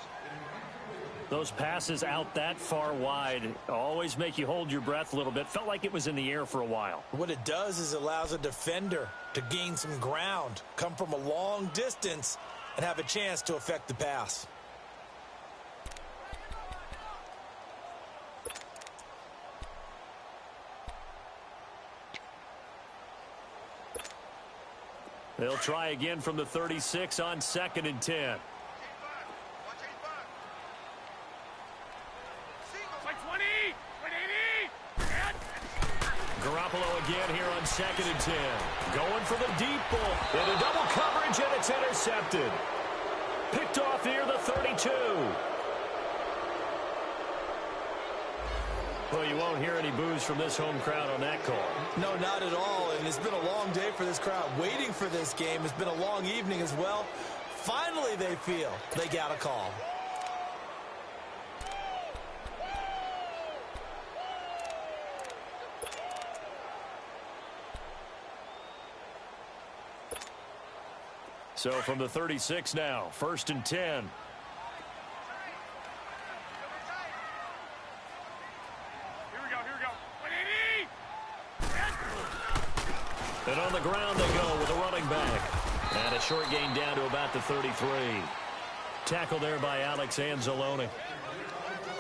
Those passes out that far wide always make you hold your breath a little bit. Felt like it was in the air for a while. What it does is it allows a defender to gain some ground, come from a long distance, and have a chance to affect the pass. They'll try again from the 36 on 2nd and 10. Garoppolo again here on 2nd and 10. Going for the deep ball. Into double coverage, and it's intercepted. Picked off near the 32. Well, you won't hear any boos from this home crowd on that call. No, not at all. And it's been a long day for this crowd waiting for this game. It's been a long evening as well. Finally, they feel they got a call. So from the 36 now, 1st and 10. And on the ground they go with a running back. And a short gain down to about the 33. Tackle there by Alex Anzalone.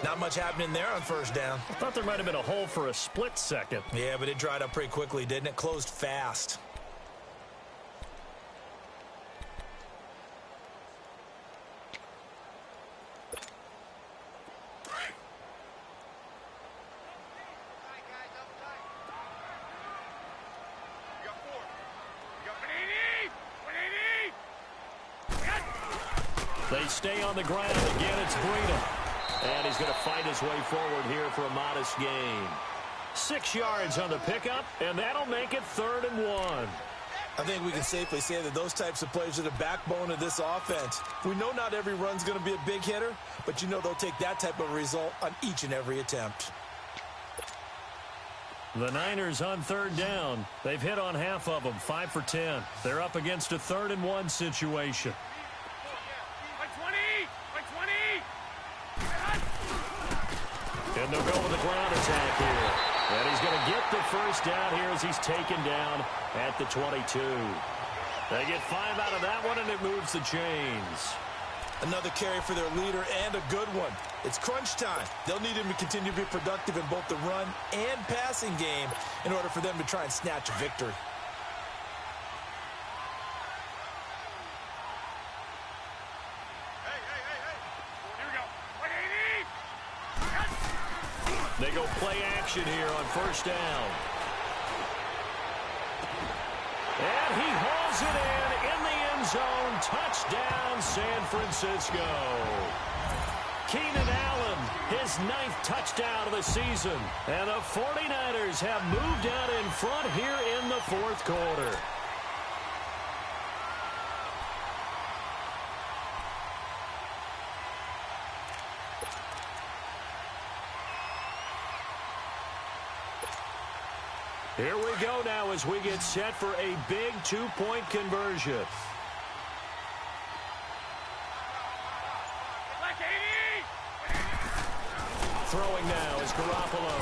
Not much happening there on first down. I thought there might have been a hole for a split second. Yeah, but it dried up pretty quickly, didn't it? Closed fast. They stay on the ground. Again, it's Breida. And he's going to fight his way forward here for a modest gain. 6 yards on the pickup, and that'll make it 3rd and 1. I think we can safely say that those types of plays are the backbone of this offense. We know not every run's going to be a big hitter, but you know they'll take that type of result on each and every attempt. The Niners on 3rd down. They've hit on half of them, 5 for 10. They're up against a 3rd and 1 situation. And they'll go with a ground attack here. And he's going to get the first down here as he's taken down at the 22. They get 5 out of that one, and it moves the chains. Another carry for their leader, and a good one. It's crunch time. They'll need him to continue to be productive in both the run and passing game in order for them to try and snatch a victory. They go play action here on 1st down. And he hauls it in the end zone. Touchdown, San Francisco. Keenan Allen, his 9th touchdown of the season. And the 49ers have moved out in front here in the 4th quarter. Here we go now as we get set for a big 2-point conversion. Throwing now is Garoppolo.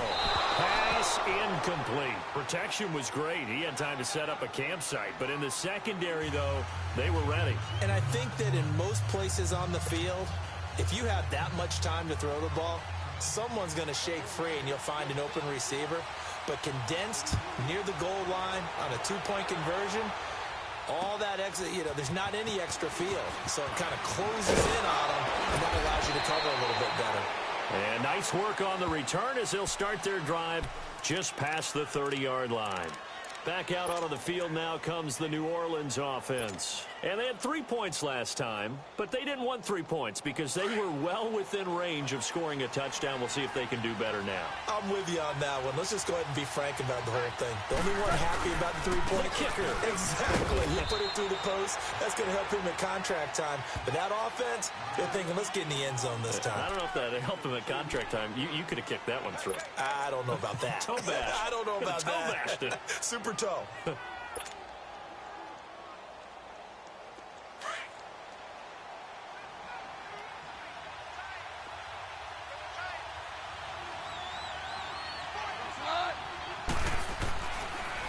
Pass incomplete. Protection was great. He had time to set up a campsite. But in the secondary, though, they were ready. And I think that in most places on the field, if you have that much time to throw the ball, someone's going to shake free and you'll find an open receiver. But condensed near the goal line on a 2-point conversion, all that extra, there's not any extra field. So it kind of closes in on them, and that allows you to cover a little bit better. And nice work on the return as they'll start their drive just past the 30-yard line. Back out onto the field now comes the New Orleans offense. And they had 3 points last time, but they didn't want 3 points because they were well within range of scoring a touchdown. We'll see if they can do better now. I'm with you on that one. Let's just go ahead and be frank about the whole thing. The only one happy about the 3-point kicker. Exactly. He put it through the post. That's going to help him at contract time. But that offense, they're thinking, let's get in the end zone this time. I don't know if that helped him at contract time. You could have kicked that one through. I don't know about that. Toe bash. I don't know about toe bashed it. Super toe.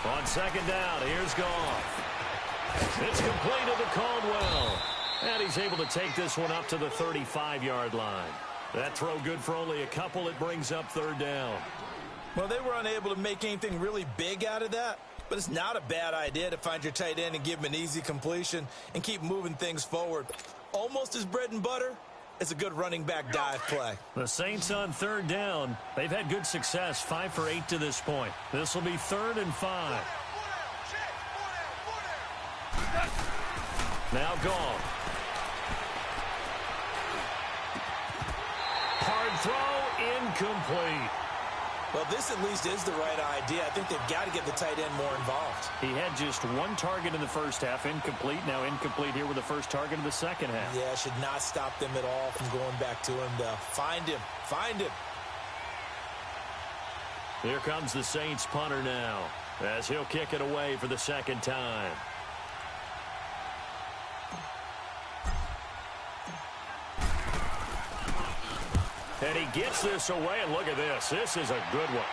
On 2nd down, here's Goff. It's completed to Caldwell. And he's able to take this one up to the 35-yard line. That throw good for only a couple. It brings up 3rd down. Well, they were unable to make anything really big out of that. But it's not a bad idea to find your tight end and give him an easy completion and keep moving things forward. Almost as bread and butter as a good running back dive play. The Saints on 3rd down. They've had good success, 5 for 8 to this point. This will be 3rd and 5. Now Goff. Hard throw, incomplete. Well, this at least is the right idea. I think they've got to get the tight end more involved. He had just 1 target in the first half, incomplete. Now incomplete here with the first target of the second half. Yeah, should not stop them at all from going back to him to find him. Find him. Here comes the Saints punter now as he'll kick it away for the 2nd time. And he gets this away, and look at this. This is a good one.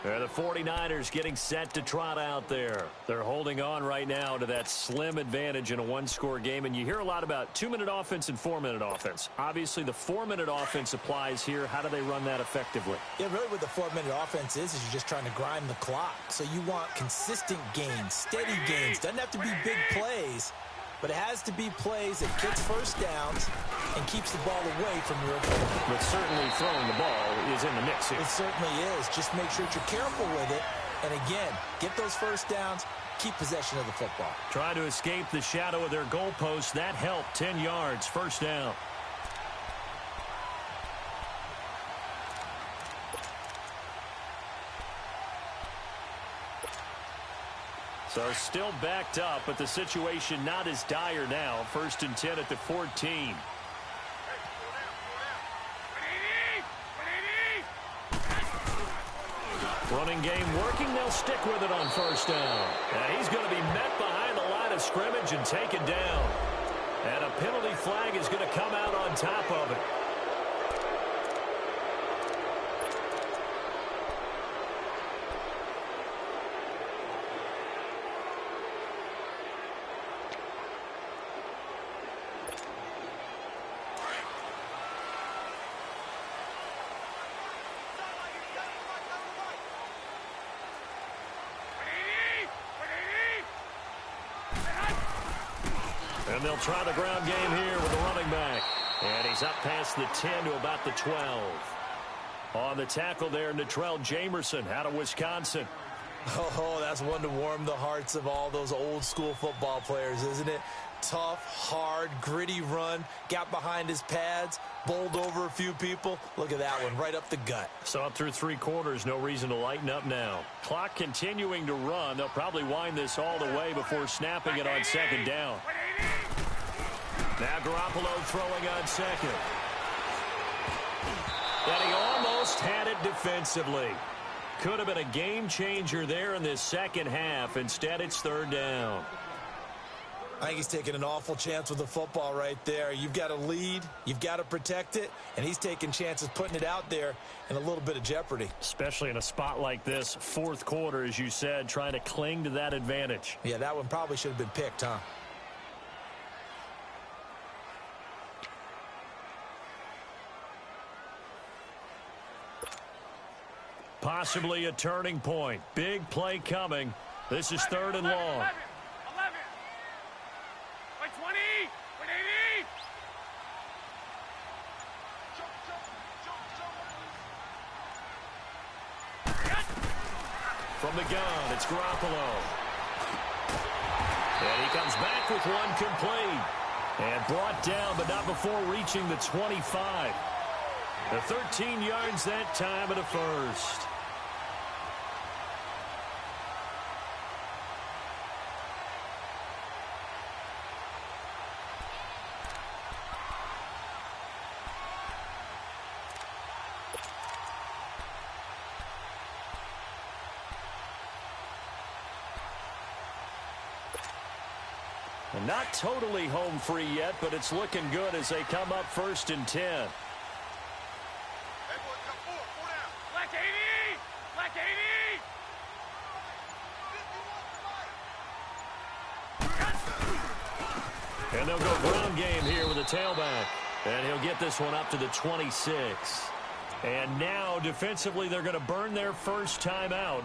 The 49ers getting set to trot out there. They're holding on right now to that slim advantage in a 1-score game. And you hear a lot about 2-minute offense and 4-minute offense. Obviously, the 4-minute offense applies here. How do they run that effectively? Yeah, really what the 4-minute offense is you're just trying to grind the clock. So you want consistent gains, steady gains. Doesn't have to be big plays, but it has to be plays that gets first downs and keeps the ball away from your opponent. But certainly throwing the ball is in the mix here. It certainly is. Just make sure that you're careful with it. And again, get those first downs, keep possession of the football. Trying to escape the shadow of their goalpost. That helped. 10 yards, first down. So still backed up, but the situation not as dire now. 1st and 10 at the 14. Running game working. They'll stick with it on 1st down. And he's going to be met behind the line of scrimmage and taken down. And a penalty flag is going to come out on top of it. And they'll try the ground game here with the running back. And he's up past the 10 to about the 12. On the tackle there, Natrell Jamerson out of Wisconsin. Oh, that's one to warm the hearts of all those old school football players, isn't it? Tough, hard, gritty run, got behind his pads, bowled over a few people. Look at that one, right up the gut. So up through 3 quarters, no reason to lighten up now. Clock continuing to run. They'll probably wind this all the way before snapping it on 2nd down. Now Garoppolo throwing on 2nd. And he almost had it defensively. Could have been a game changer there in this second half. Instead, it's 3rd down. I think he's taking an awful chance with the football right there. You've got to lead, you've got to protect it, and he's taking chances putting it out there in a little bit of jeopardy. Especially in a spot like this, 4th quarter, as you said, trying to cling to that advantage. Yeah, that one probably should have been picked, huh? Possibly a turning point. Big play coming. This is 3rd and long. 11. By 20. By 80. From the gun, it's Garoppolo. And he comes back with one complete. And brought down, but not before reaching the 25. The 13 yards that time at a first. And not totally home free yet, but it's looking good as they come up 1st and 10. Black 80. Black 80. And they'll go ground game here with a tailback. And he'll get this one up to the 26. And now defensively they're going to burn their first time out.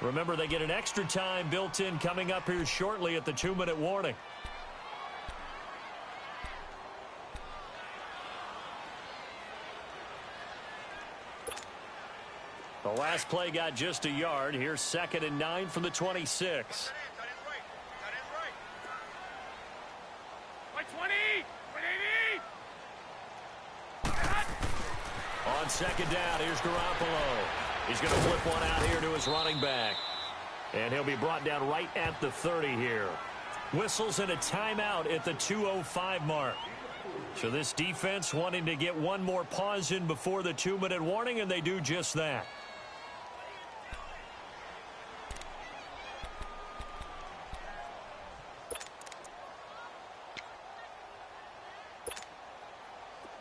Remember, they get an extra time built in coming up here shortly at the 2-minute warning. The last play got just a yard. Here's 2nd and 9 from the 26. By 20. By 80. On 2nd down, here's Garoppolo. He's going to flip one out here to his running back. And he'll be brought down right at the 30 here. Whistles and a timeout at the 2:05 mark. So this defense wanting to get one more pause in before the 2-minute warning, and they do just that.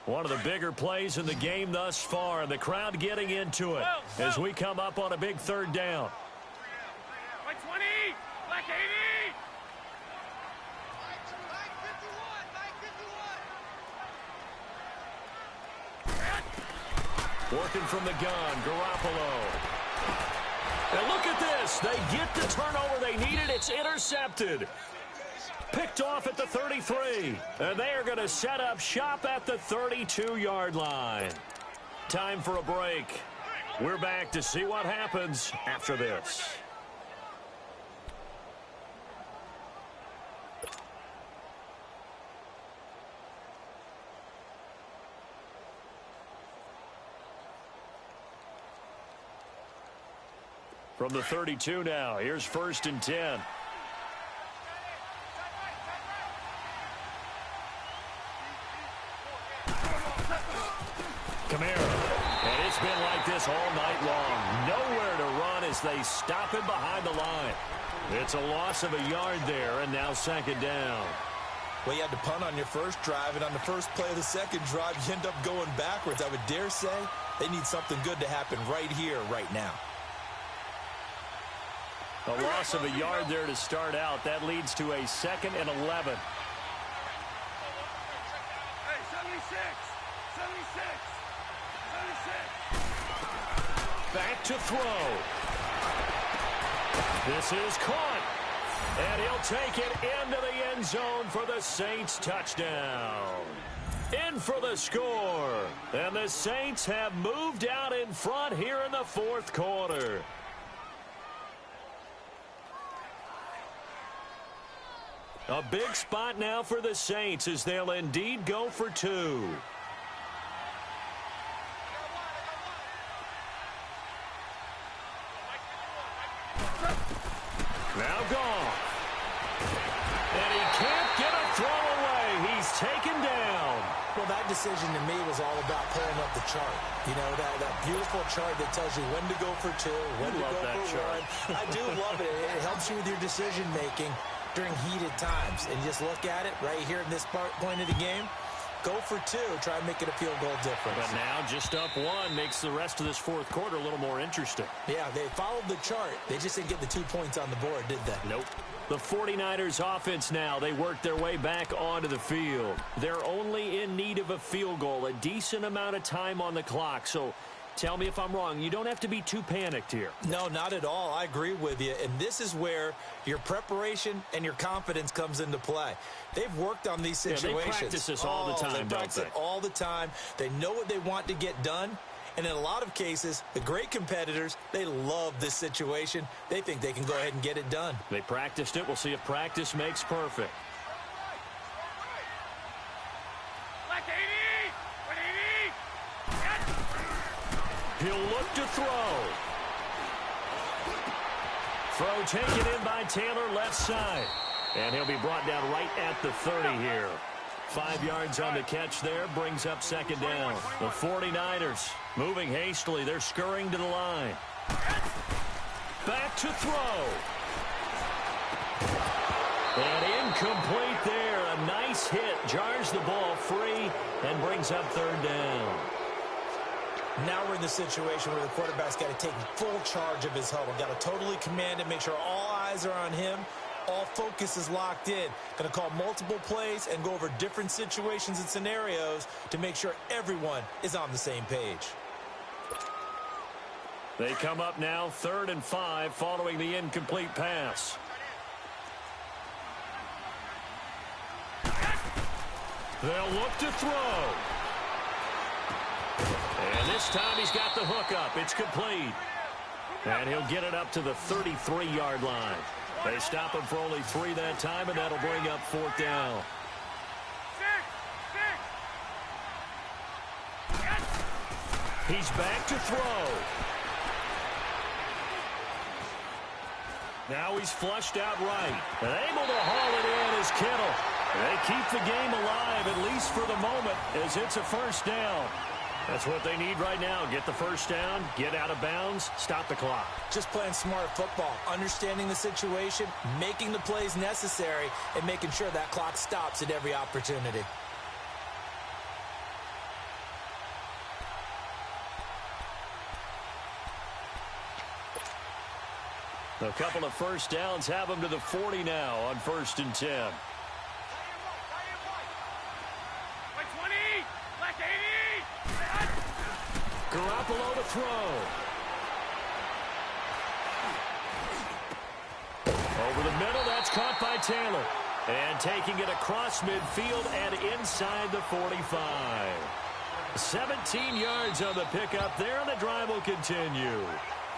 One of the bigger plays in the game thus far. The crowd getting into it as we come up on a big 3rd down. By 20. Black 80. Working from the gun, Garoppolo. And look at this. They get the turnover they needed. It's intercepted. Picked off at the 33. And they are going to set up shop at the 32-yard line. Time for a break. We're back to see what happens after this. From the 32 now, here's 1st and 10. Kamara. And it's been like this all night long. Nowhere to run as they stop him behind the line. It's a loss of a yard there, and now 2nd down. Well, you had to punt on your first drive, and on the first play of the second drive, you end up going backwards. I would dare say they need something good to happen right here, right now. A loss of a yard there to start out. That leads to a 2nd and 11. Hey, 76! 76! 76! Back to throw. This is caught. And he'll take it into the end zone for the Saints touchdown. In for the score. And the Saints have moved out in front here in the 4th quarter. A big spot now for the Saints as they'll indeed go for 2. Now gone. And he can't get a throw away. He's taken down. Well, that decision to me was all about pulling up the chart. You know, that beautiful chart that tells you when to go for 2, when to go for 1. I do love it. It helps you with your decision-making during heated times. And just look at it right here in this point of the game. Go for 2. Try and make it a field goal difference. But now just up 1 makes the rest of this 4th quarter a little more interesting. Yeah, they followed the chart. They just didn't get the 2 points on the board, did they? Nope. The 49ers offense now, they work their way back onto the field. They're only in need of a field goal, a decent amount of time on the clock. So tell me if I'm wrong. You don't have to be too panicked here. No, not at all. I agree with you. And this is where your preparation and your confidence comes into play. They've worked on these situations. Yeah, they practice this all the time, They practice it all the time. They know what they want to get done. And in a lot of cases, the great competitors, they love this situation. They think they can go ahead and get it done. They practiced it. We'll see if practice makes perfect. Black 80! 180! He'll look to throw. Throw taken in by Taylor, left side. And he'll be brought down right at the 30 here. 5 yards on the catch there, brings up 2nd down. The 49ers moving hastily. They're scurrying to the line. Back to throw. And incomplete there. A nice hit. Jars the ball free and brings up 3rd down. Now we're in the situation where the quarterback's got to take full charge of his huddle. Got to totally command it, make sure all eyes are on him. All focus is locked in. Going to call multiple plays and go over different situations and scenarios to make sure everyone is on the same page. They come up now 3rd and 5 following the incomplete pass. They'll look to throw. And this time he's got the hook up. It's complete. And he'll get it up to the 33-yard line. They stop him for only 3 that time, and that'll bring up 4th down. He's back to throw. Now he's flushed out right. And able to haul it in is Kittle. They keep the game alive, at least for the moment, as it's a 1st down. That's what they need right now. Get the 1st down, get out of bounds, stop the clock. Just playing smart football, understanding the situation, making the plays necessary, and making sure that clock stops at every opportunity. A couple of 1st downs have them to the 40 now on 1st and 10. Garoppolo to throw. Over the middle, that's caught by Taylor. And taking it across midfield and inside the 45. 17 yards on the pickup there, and the drive will continue.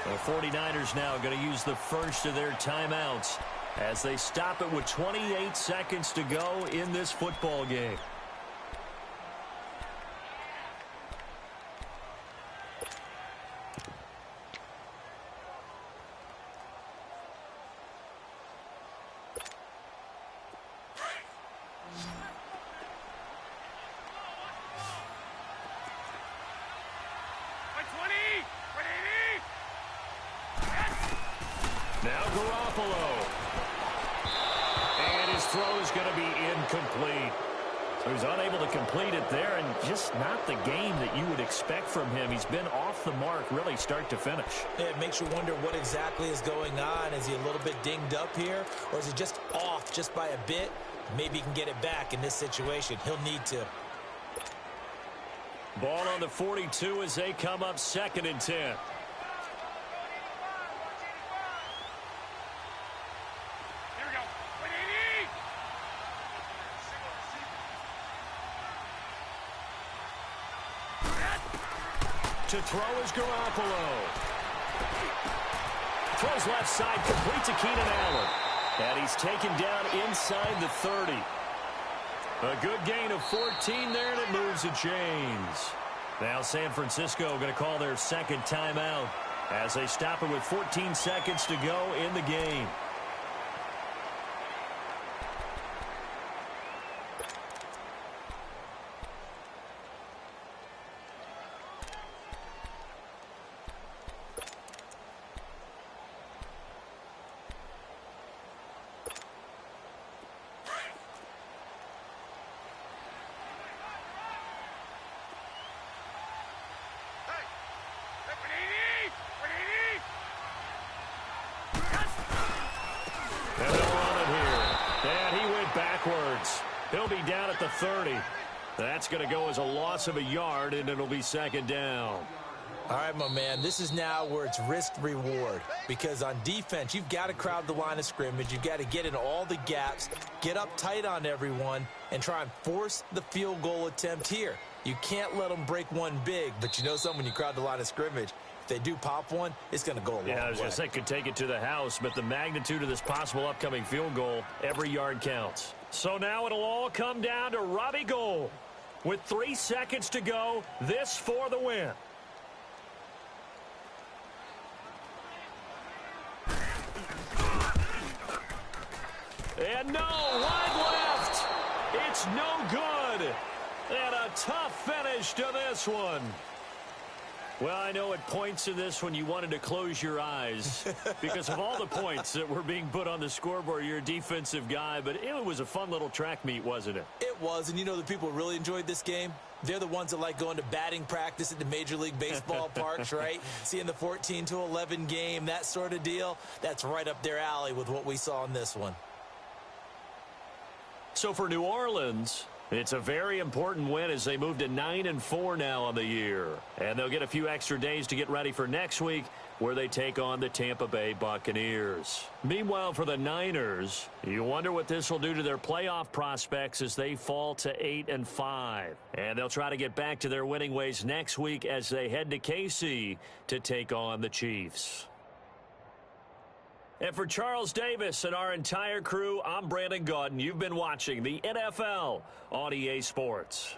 The 49ers now going to use the first of their timeouts as they stop it with 28 seconds to go in this football game. was unable to complete it there, and just not the game that you would expect from him. He's been off the mark really start to finish. Yeah, it makes you wonder what exactly is going on. Is he a little bit dinged up here, or is he just off just by a bit? Maybe he can get it back in this situation. He'll need to. Ball on the 42 as they come up 2nd and 10. Here we go. 180. To throw is Garoppolo. Throws left side, complete to Keenan Allen. And he's taken down inside the 30. A good gain of 14 there, and it moves the chains. Now San Francisco going to call their 2nd timeout as they stop it with 14 seconds to go in the game. He'll be down at the 30. That's going to go as a loss of a yard, and it'll be 2nd down. All right, my man, this is now where it's risk-reward, because on defense, you've got to crowd the line of scrimmage. You've got to get in all the gaps, get up tight on everyone, and try and force the field goal attempt here. You can't let them break one big, but you know something, when you crowd the line of scrimmage, if they do pop one, it's going to go a long way. Yeah, I was going to say could take it to the house, but the magnitude of this possible upcoming field goal, every yard counts. So now it'll all come down to Robbie Gould. With 3 seconds to go, this for the win. And no, wide left. It's no good. And a tough finish to this one. Well, I know at points in this when you wanted to close your eyes because of all the points that were being put on the scoreboard. You're a defensive guy, but it was a fun little track meet, wasn't it? It was, and you know the people who really enjoyed this game? They're the ones that like going to batting practice at the Major League Baseball parks, right? Seeing the 14-11 game, that sort of deal. That's right up their alley with what we saw in this one. So for New Orleans, it's a very important win as they move to 9-4 now on the year. And they'll get a few extra days to get ready for next week where they take on the Tampa Bay Buccaneers. Meanwhile, for the Niners, you wonder what this will do to their playoff prospects as they fall to 8-5. And they'll try to get back to their winning ways next week as they head to KC to take on the Chiefs. And for Charles Davis and our entire crew, I'm Brandon Gaudin. You've been watching the NFL on EA Sports.